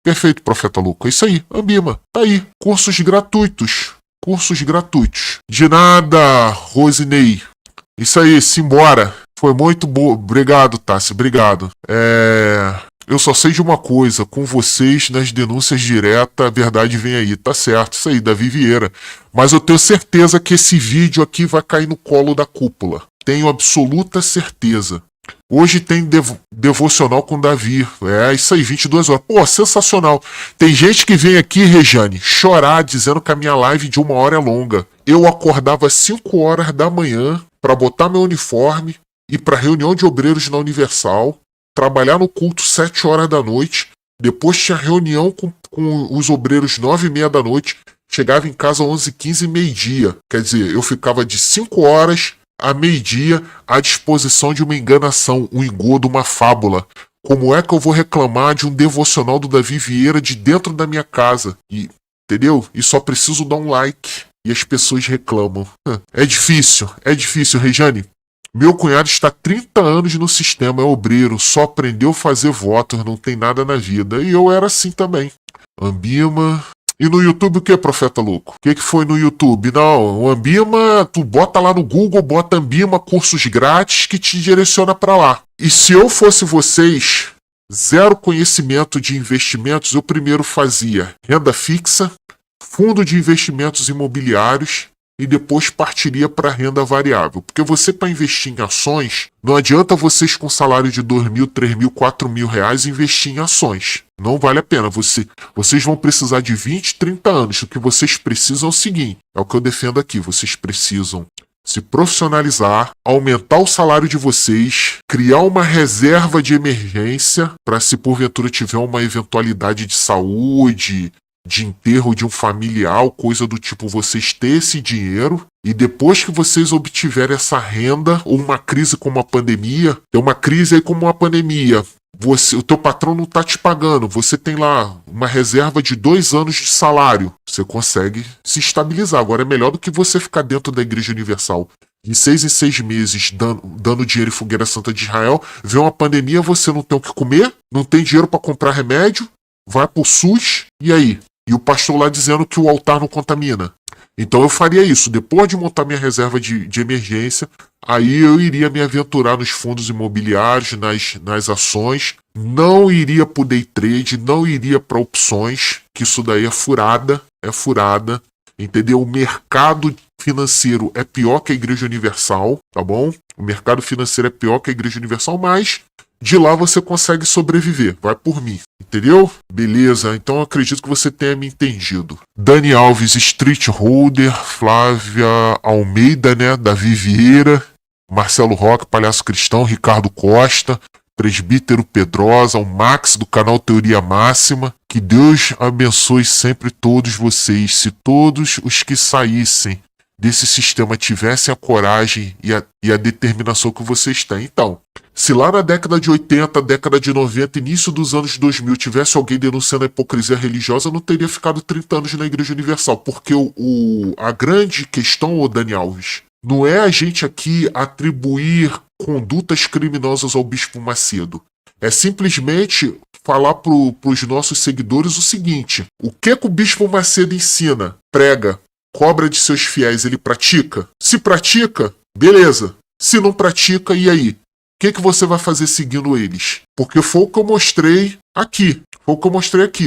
Perfeito, Profeta Louco. É isso aí, Ambima. Tá aí. Cursos gratuitos. Cursos gratuitos. De nada, Rosinei. Isso aí, simbora. Foi muito bom. Obrigado, Tassi. Obrigado. Eu só sei de uma coisa. Com vocês, nas denúncias diretas, a verdade vem aí. Tá certo. Isso aí, Davi Vieira. Mas eu tenho certeza que esse vídeo aqui vai cair no colo da cúpula. Tenho absoluta certeza. Hoje tem devocional com Davi. É isso aí, 22 horas. Pô, sensacional. Tem gente que vem aqui, Rejane, chorar dizendo que a minha live de 1 hora é longa. Eu acordava às 5 horas da manhã para botar meu uniforme, ir para reunião de obreiros na Universal, trabalhar no culto 7 horas da noite, depois tinha reunião com os obreiros 9h30 da noite, chegava em casa 11h15, meio-dia. Quer dizer, eu ficava de 5 horas a meio-dia à disposição de uma enganação, um engodo, uma fábula. Como é que eu vou reclamar de um devocional do Davi Vieira de dentro da minha casa? Entendeu? E só preciso dar um like. E as pessoas reclamam. É difícil, Rejane. Meu cunhado está há 30 anos no sistema, é obreiro, só aprendeu a fazer votos, não tem nada na vida. E eu era assim também. Ambima. E no YouTube o que, Profeta Louco? O que foi no YouTube? Não, o Ambima, tu bota lá no Google, bota Ambima cursos grátis que te direciona para lá. E se eu fosse vocês, zero conhecimento de investimentos, eu primeiro fazia renda fixa, fundo de investimentos imobiliários e depois partiria para renda variável. Porque você, para investir em ações, não adianta vocês com salário de 2.000, 3.000, 4.000 reais investir em ações. Não vale a pena. Vocês vão precisar de 20, 30 anos. O que vocês precisam é o seguinte, é o que eu defendo aqui. Vocês precisam se profissionalizar, aumentar o salário de vocês, criar uma reserva de emergência para se porventura tiver uma eventualidade de saúde, de enterro de um familiar, coisa do tipo, vocês ter esse dinheiro e depois que vocês obtiverem essa renda, ou uma crise como a pandemia, tem uma crise aí como uma pandemia, o teu patrão não está te pagando, você tem lá uma reserva de 2 anos de salário, você consegue se estabilizar. Agora é melhor do que você ficar dentro da Igreja Universal de 6 em 6 meses dando dinheiro em Fogueira Santa de Israel, vê uma pandemia, você não tem o que comer, não tem dinheiro para comprar remédio, vai pro SUS, e aí? E o pastor lá dizendo que o altar não contamina. Então eu faria isso. Depois de montar minha reserva de emergência, aí eu iria me aventurar nos fundos imobiliários, nas ações. Não iria pro day trade, não iria para opções, que isso daí é furada. Entendeu? O mercado financeiro é pior que a Igreja Universal, tá bom? O mercado financeiro é pior que a Igreja Universal, mas de lá você consegue sobreviver. Vai por mim. Entendeu? Beleza, então eu acredito que você tenha me entendido. Dani Alves, Street Holder, Flávia Almeida, né? Davi Vieira, Marcelo Roque, Palhaço Cristão, Ricardo Costa, Presbítero Pedrosa, o Max do canal Teoria Máxima. Que Deus abençoe sempre todos vocês. Se todos os que saíssem desse sistema tivessem a coragem e a determinação que vocês têm. Então, se lá na década de 80, década de 90, início dos anos 2000, tivesse alguém denunciando a hipocrisia religiosa, não teria ficado 30 anos na Igreja Universal. Porque a grande questão, ô Dani Alves, não é a gente aqui atribuir condutas criminosas ao Bispo Macedo. É simplesmente falar pros nossos seguidores o seguinte: o que o Bispo Macedo ensina, prega, cobra de seus fiéis, ele pratica? Se pratica, beleza. Se não pratica, e aí? O que você vai fazer seguindo eles? Porque foi o que eu mostrei aqui.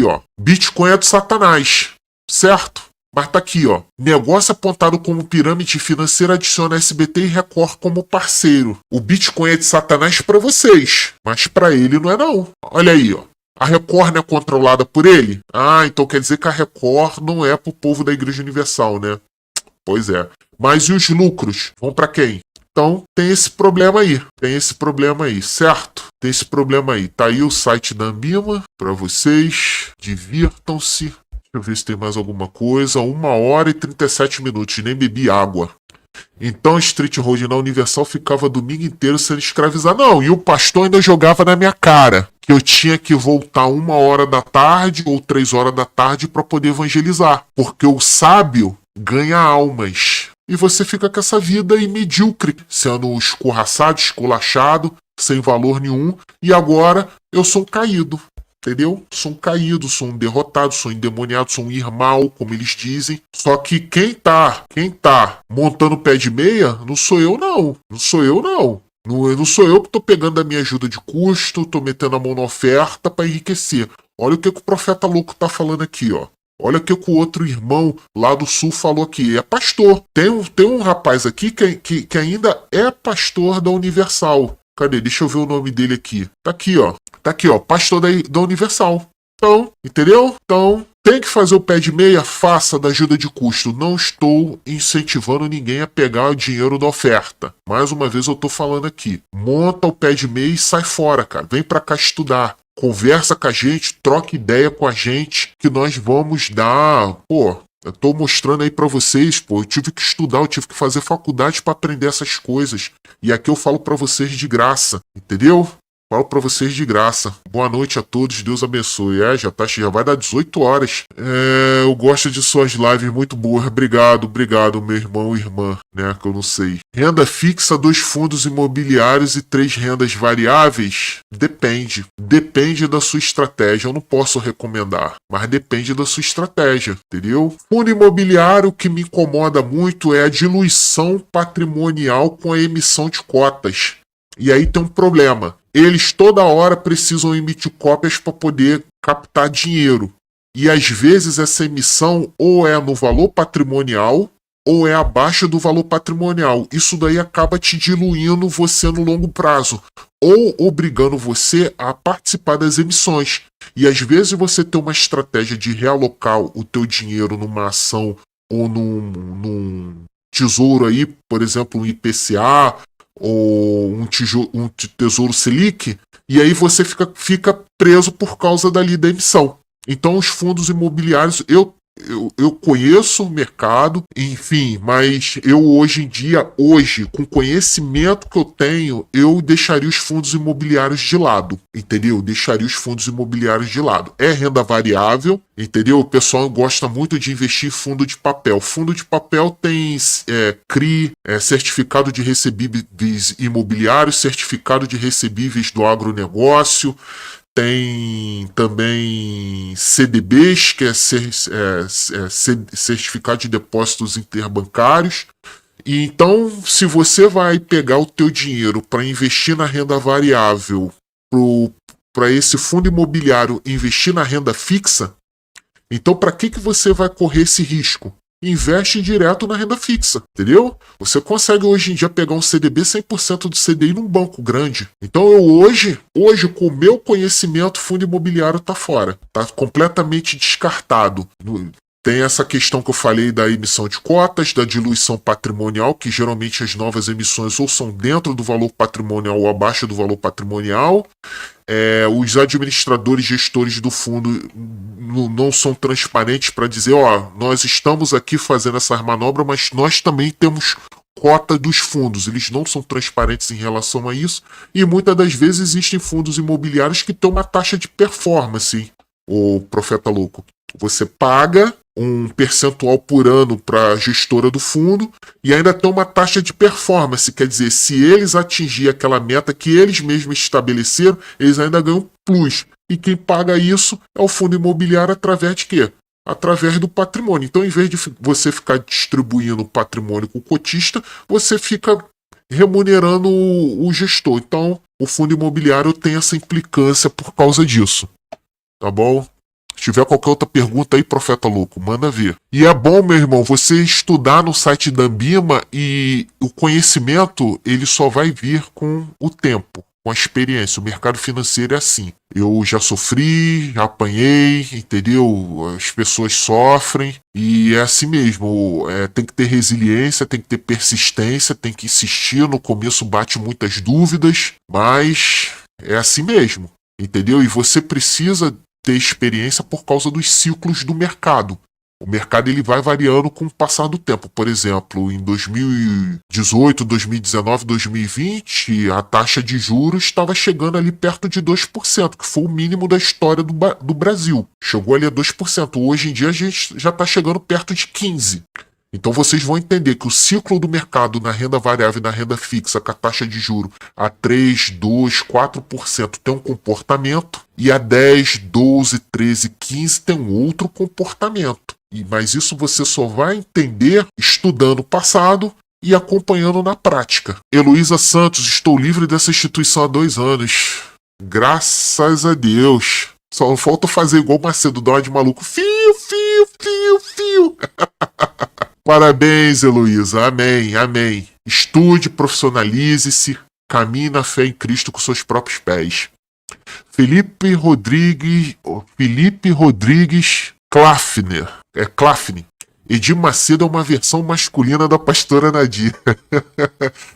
Ó. Bitcoin é do Satanás, certo? Mas tá aqui, ó. Negócio apontado como pirâmide financeira adiciona SBT e Record como parceiro. O Bitcoin é de Satanás para vocês, mas para ele não é não. Olha aí, ó. A Record não é controlada por ele? Ah, então quer dizer que a Record não é pro povo da Igreja Universal, né? Pois é. Mas e os lucros? Vão para quem? Então tem esse problema aí, certo? Tem esse problema aí. Tá aí o site da Ambima para vocês. Divirtam-se. Deixa eu ver se tem mais alguma coisa. 1 hora e 37 minutos. Nem bebi água. Então a Street Road na Universal ficava o domingo inteiro sendo escravizado. Não, e o pastor ainda jogava na minha cara que eu tinha que voltar 1 hora da tarde ou 3 horas da tarde para poder evangelizar. Porque o sábio ganha almas. E você fica com essa vida aí medíocre, sendo escorraçado, esculachado, sem valor nenhum. E agora eu sou um caído. entendeu? Sou um caído, sou um derrotado, sou um endemoniado, sou um irmão, como eles dizem. Só que quem tá montando pé de meia, não sou eu não. Não sou eu não. Não sou eu que tô pegando a minha ajuda de custo, tô metendo a mão na oferta para enriquecer. Olha o que o profeta louco tá falando aqui, ó. Olha o que o outro irmão lá do sul falou aqui. É pastor. Tem um rapaz aqui que ainda é pastor da Universal. Cadê? Deixa eu ver o nome dele aqui. Tá aqui, ó. Tá aqui, ó. Pastor da Universal. Então, entendeu? Então, tem que fazer o pé de meia, faça da ajuda de custo. Não estou incentivando ninguém a pegar o dinheiro da oferta. Mais uma vez eu tô falando aqui. Monta o pé de meia e sai fora, cara. Vem pra cá estudar. Conversa com a gente, troca ideia com a gente, que nós vamos dar. Pô, eu tô mostrando aí pra vocês, pô, eu tive que estudar, eu tive que fazer faculdade pra aprender essas coisas. E aqui eu falo pra vocês de graça, entendeu? Falo pra vocês de graça. Boa noite a todos, Deus abençoe. Já vai dar 18 horas. Eu gosto de suas lives muito boas. Obrigado, meu irmão e irmã, né, que eu não sei. Renda fixa, 2 fundos imobiliários e 3 rendas variáveis? Depende. Depende da sua estratégia. Eu não posso recomendar, mas depende da sua estratégia, entendeu? Fundo imobiliário, que me incomoda muito é a diluição patrimonial com a emissão de cotas. E aí tem um problema. Eles toda hora precisam emitir cópias para poder captar dinheiro. E às vezes essa emissão ou é no valor patrimonial ou é abaixo do valor patrimonial. Isso daí acaba te diluindo você no longo prazo ou obrigando você a participar das emissões. E às vezes você tem uma estratégia de realocar o teu dinheiro numa ação ou num tesouro aí, por exemplo, um IPCA, ou um tesouro Selic, e aí você fica preso por causa da emissão. Então os fundos imobiliários, eu conheço o mercado, enfim, mas eu hoje em dia, com o conhecimento que eu tenho, eu deixaria os fundos imobiliários de lado, entendeu? Deixaria os fundos imobiliários de lado. É renda variável, entendeu? O pessoal gosta muito de investir em fundo de papel. Fundo de papel tem CRI, certificado de recebíveis imobiliários, certificado de recebíveis do agronegócio, tem também CDBs, que é Certificado de Depósitos Interbancários. E então, se você vai pegar o teu dinheiro para investir na renda variável, para esse fundo imobiliário investir na renda fixa, então para que você vai correr esse risco? Investe direto na renda fixa, entendeu? Você consegue hoje em dia pegar um CDB 100% do CDI num banco grande. Então eu hoje com o meu conhecimento, fundo imobiliário tá fora. Tá completamente descartado. Tem essa questão que eu falei da emissão de cotas, da diluição patrimonial, que geralmente as novas emissões ou são dentro do valor patrimonial ou abaixo do valor patrimonial. Os administradores, gestores do fundo não são transparentes para dizer, nós estamos aqui fazendo essa manobra, mas nós também temos cota dos fundos. Eles não são transparentes em relação a isso, e muitas das vezes existem fundos imobiliários que têm uma taxa de performance, o profeta louco. Você paga um percentual por ano para a gestora do fundo e ainda tem uma taxa de performance, quer dizer, se eles atingirem aquela meta que eles mesmos estabeleceram, eles ainda ganham plus. E quem paga isso é o fundo imobiliário através de quê? Através do patrimônio. Então, em vez de você ficar distribuindo o patrimônio com o cotista, você fica remunerando o gestor. Então, o fundo imobiliário tem essa implicância por causa disso. Tá bom? Se tiver qualquer outra pergunta aí, profeta louco, manda ver. E é bom, meu irmão, você estudar no site da Ambima, e o conhecimento, ele só vai vir com o tempo, com a experiência. O mercado financeiro é assim. Eu já sofri, já apanhei, entendeu? As pessoas sofrem e é assim mesmo. Tem que ter resiliência, tem que ter persistência, tem que insistir. No começo bate muitas dúvidas, mas é assim mesmo, entendeu? E você precisa ter experiência por causa dos ciclos do mercado. O mercado ele vai variando com o passar do tempo. Por exemplo, em 2018, 2019, 2020, a taxa de juros estava chegando ali perto de 2%, que foi o mínimo da história do Brasil. Chegou ali a 2%. Hoje em dia a gente já está chegando perto de 15%. Então vocês vão entender que o ciclo do mercado na renda variável e na renda fixa, com a taxa de juro a 3, 2, 4% tem um comportamento, e a 10, 12, 13, 15 tem um outro comportamento. Mas isso você só vai entender estudando o passado e acompanhando na prática. Heloísa Santos, estou livre dessa instituição há 2 anos. Graças a Deus. Só falta fazer igual o Macedo, dar uma de maluco. Fio, fio, fio, fio. Parabéns, Heloísa. Amém, amém. Estude, profissionalize-se, caminhe na fé em Cristo com seus próprios pés. Felipe Rodrigues Clafner. Clafne. Edir Macedo é uma versão masculina da pastora Nadir.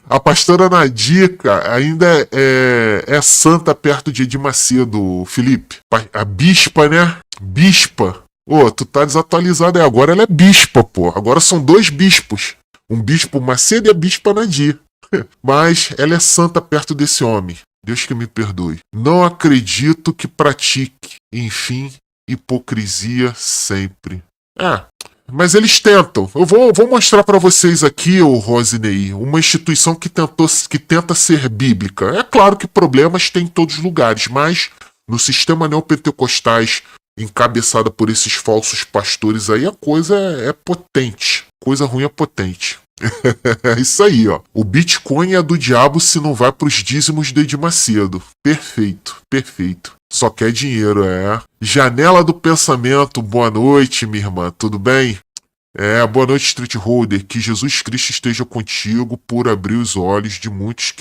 A pastora Nadir, cara, ainda é santa perto de Edir Macedo, Felipe. A bispa, né? Bispa. Ô, tu tá desatualizado aí. Agora ela é bispa, pô. Agora são 2 bispos. Um bispo Macedo e a bispa Nadir. Mas ela é santa perto desse homem. Deus que me perdoe. Não acredito que pratique. Enfim, hipocrisia sempre. Mas eles tentam. Eu vou mostrar para vocês aqui, o Rosinei, uma instituição que tenta ser bíblica. É claro que problemas tem em todos os lugares, mas no sistema neopentecostais, encabeçada por esses falsos pastores aí, a coisa é potente. Coisa ruim é potente. É isso aí, ó. O Bitcoin é do diabo se não vai pros dízimos de Edir Macedo. Perfeito, perfeito. Só quer dinheiro, é. Janela do Pensamento, boa noite, minha irmã, tudo bem? Boa noite, Street Holder. Que Jesus Cristo esteja contigo por abrir os olhos de muitos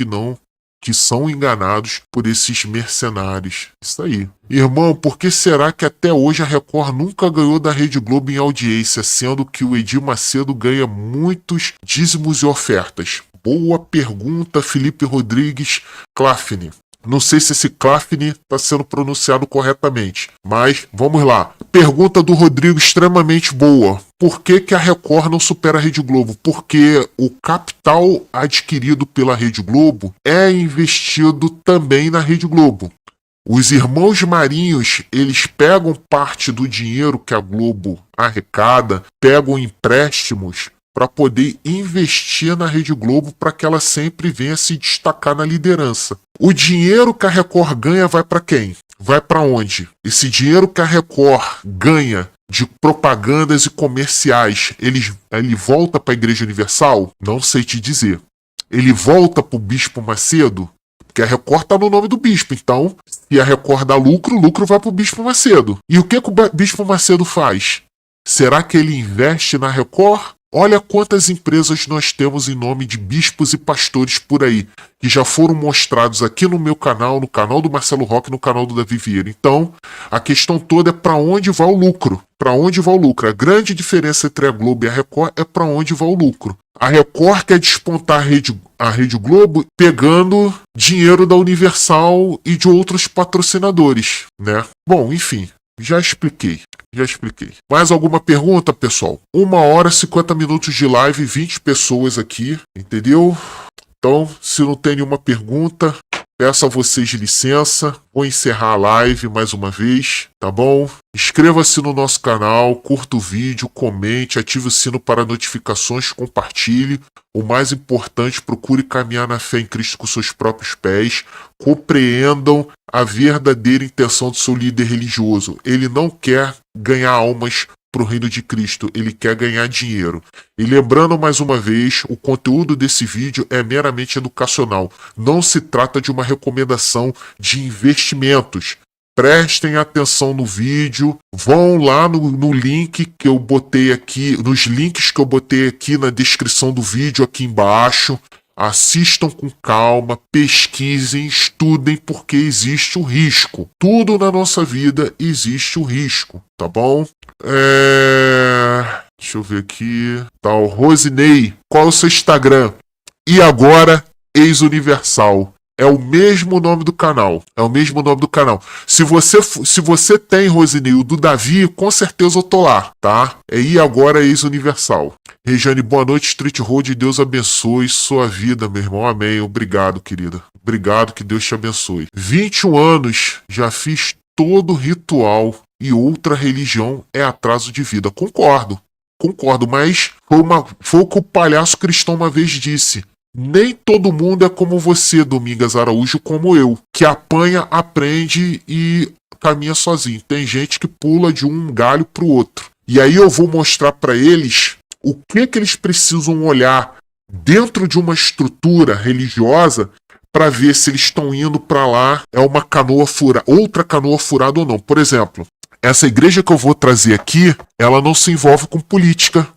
que são enganados por esses mercenários. Isso aí. Irmão, por que será que até hoje a Record nunca ganhou da Rede Globo em audiência, sendo que o Edir Macedo ganha muitos dízimos e ofertas? Boa pergunta, Felipe Rodrigues Clafne. Não sei se esse Clafne está sendo pronunciado corretamente, mas vamos lá. Pergunta do Rodrigo extremamente boa. Por que a Record não supera a Rede Globo? Porque o capital adquirido pela Rede Globo é investido também na Rede Globo. Os irmãos Marinhos, eles pegam parte do dinheiro que a Globo arrecada, pegam empréstimos para poder investir na Rede Globo para que ela sempre venha se destacar na liderança. O dinheiro que a Record ganha vai para quem? Vai para onde? Esse dinheiro que a Record ganha de propagandas e comerciais, ele volta para a Igreja Universal? Não sei te dizer. Ele volta para o Bispo Macedo? Porque a Record está no nome do bispo. Então, se a Record dá lucro, o lucro vai para o Bispo Macedo. E o que o Bispo Macedo faz? Será que ele investe na Record? Olha quantas empresas nós temos em nome de bispos e pastores por aí, que já foram mostrados aqui no meu canal, no canal do Marcelo Roque, no canal do Davi Vieira. Então, a questão toda é para onde vai o lucro. Para onde vai o lucro? A grande diferença entre a Globo e a Record é para onde vai o lucro. A Record quer despontar a Rede Globo pegando dinheiro da Universal e de outros patrocinadores, né? Bom, enfim, já expliquei. Mais alguma pergunta, pessoal? 1 hora e 50 minutos de live, 20 pessoas aqui, entendeu? Então, se não tem nenhuma pergunta, peço a vocês licença. Vou encerrar a live mais uma vez, tá bom? Inscreva-se no nosso canal, curta o vídeo, comente, ative o sino para notificações, compartilhe. O mais importante, procure caminhar na fé em Cristo com seus próprios pés. Compreendam a verdadeira intenção do seu líder religioso. Ele não quer ganhar almas para o reino de Cristo, ele quer ganhar dinheiro. E lembrando mais uma vez, o conteúdo desse vídeo é meramente educacional. Não se trata de uma recomendação de investimentos. Prestem atenção no vídeo, vão lá no link que eu botei aqui, nos links que eu botei aqui na descrição do vídeo aqui embaixo. Assistam com calma, pesquisem, estudem, porque existe o risco. Tudo na nossa vida existe o risco, tá bom? Deixa eu ver aqui. Tá, o Rosinei, qual é o seu Instagram? E agora, ex-universal. É o mesmo nome do canal. Se você tem, Rosinei, o do Davi, com certeza eu tô lá, tá? E agora ex-universal. Regiane, boa noite, Street Road. Deus abençoe sua vida, meu irmão. Amém. Obrigado, querida. Obrigado, que Deus te abençoe. 21 anos, já fiz todo ritual e outra religião é atraso de vida. Concordo. concordo, mas foi o que o palhaço cristão uma vez disse. Nem todo mundo é como você, Domingas Araújo, como eu, que apanha, aprende e caminha sozinho. Tem gente que pula de um galho pro outro. E aí eu vou mostrar para eles o que eles precisam olhar dentro de uma estrutura religiosa para ver se eles estão indo para lá, é uma canoa furada, outra canoa furada ou não. Por exemplo, essa igreja que eu vou trazer aqui, ela não se envolve com política.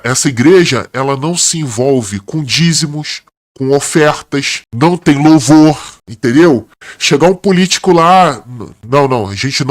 Essa igreja, ela não se envolve com dízimos, com ofertas, não tem louvor, entendeu? Chegar um político lá, não, a gente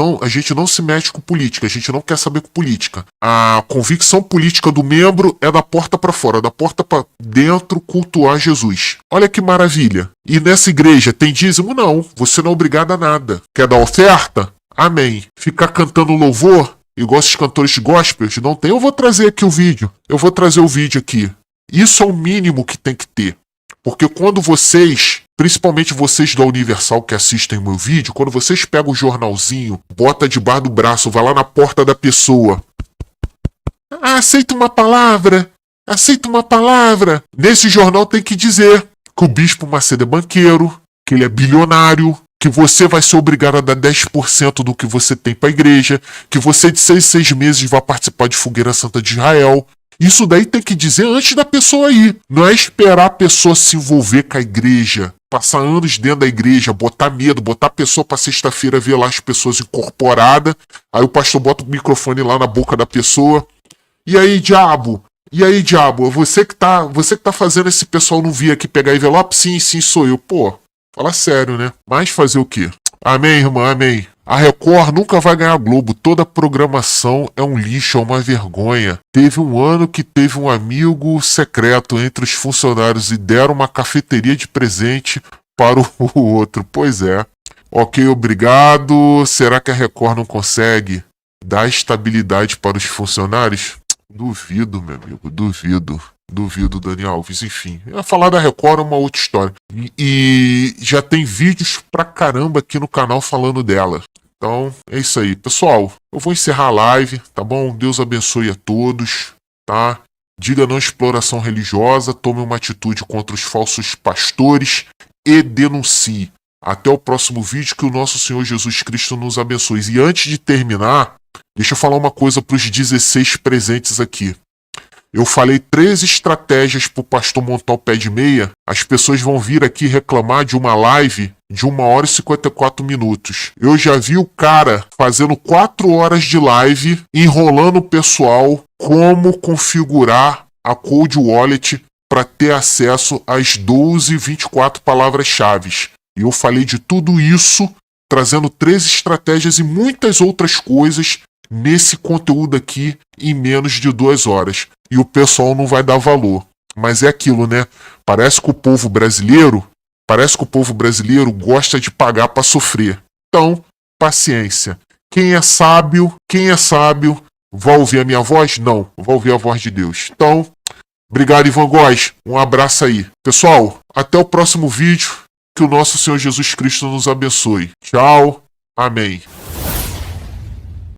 não se mete com política, a gente não quer saber com política. A convicção política do membro é da porta para fora, da porta para dentro, cultuar Jesus. Olha que maravilha. E nessa igreja tem dízimo? Não, você não é obrigado a nada. Quer dar oferta? Amém. Ficar cantando louvor? Igual esses cantores de gospels, não tem. Eu vou trazer aqui o vídeo. Eu vou trazer o vídeo aqui. Isso é o mínimo que tem que ter. Porque quando vocês, principalmente vocês da Universal que assistem o meu vídeo, quando vocês pegam o jornalzinho, bota debaixo do braço, vai lá na porta da pessoa. Aceita uma palavra. Aceita uma palavra. Nesse jornal tem que dizer que o Bispo Macedo é banqueiro, que ele é bilionário, que você vai ser obrigado a dar 10% do que você tem para a igreja, que você de 6 meses vai participar de Fogueira Santa de Israel. Isso daí tem que dizer antes da pessoa ir. Não é esperar a pessoa se envolver com a igreja, passar anos dentro da igreja, botar medo, botar a pessoa para sexta-feira ver lá as pessoas incorporadas. Aí o pastor bota o microfone lá na boca da pessoa. E aí, diabo? E aí, diabo? Você que tá fazendo esse pessoal não vir aqui pegar envelope? Sim, sou eu. Pô, fala sério, né? Mas fazer o quê? Amém, irmã, amém. A Record nunca vai ganhar Globo. Toda programação é um lixo, é uma vergonha. Teve um ano que teve um amigo secreto entre os funcionários e deram uma cafeteria de presente para o outro. Pois é. Ok, obrigado. Será que a Record não consegue dar estabilidade para os funcionários? Duvido, meu amigo, duvido. Duvido, Dani Alves. Enfim, falar da Record é uma outra história. E já tem vídeos pra caramba aqui no canal falando dela. Então, é isso aí. Pessoal, eu vou encerrar a live, tá bom? Deus abençoe a todos, tá? Diga não à exploração religiosa, tome uma atitude contra os falsos pastores e denuncie. Até o próximo vídeo, que o nosso Senhor Jesus Cristo nos abençoe. E antes de terminar, deixa eu falar uma coisa para os 16 presentes aqui. Eu falei 3 estratégias para o pastor montar o pé de meia. As pessoas vão vir aqui reclamar de uma live de 1 hora e 54 minutos. Eu já vi o cara fazendo 4 horas de live, enrolando o pessoal como configurar a Cold Wallet para ter acesso às 24 palavras-chave. E eu falei de tudo isso, trazendo 3 estratégias e muitas outras coisas nesse conteúdo aqui em menos de 2 horas. E o pessoal não vai dar valor. Mas é aquilo, né? Parece que o povo brasileiro gosta de pagar para sofrer. Então, paciência. Quem é sábio, vai ouvir a minha voz? Não, vai ouvir a voz de Deus. Então, obrigado, Ivan Góes. Um abraço aí. Pessoal, até o próximo vídeo. Que o nosso Senhor Jesus Cristo nos abençoe. Tchau. Amém.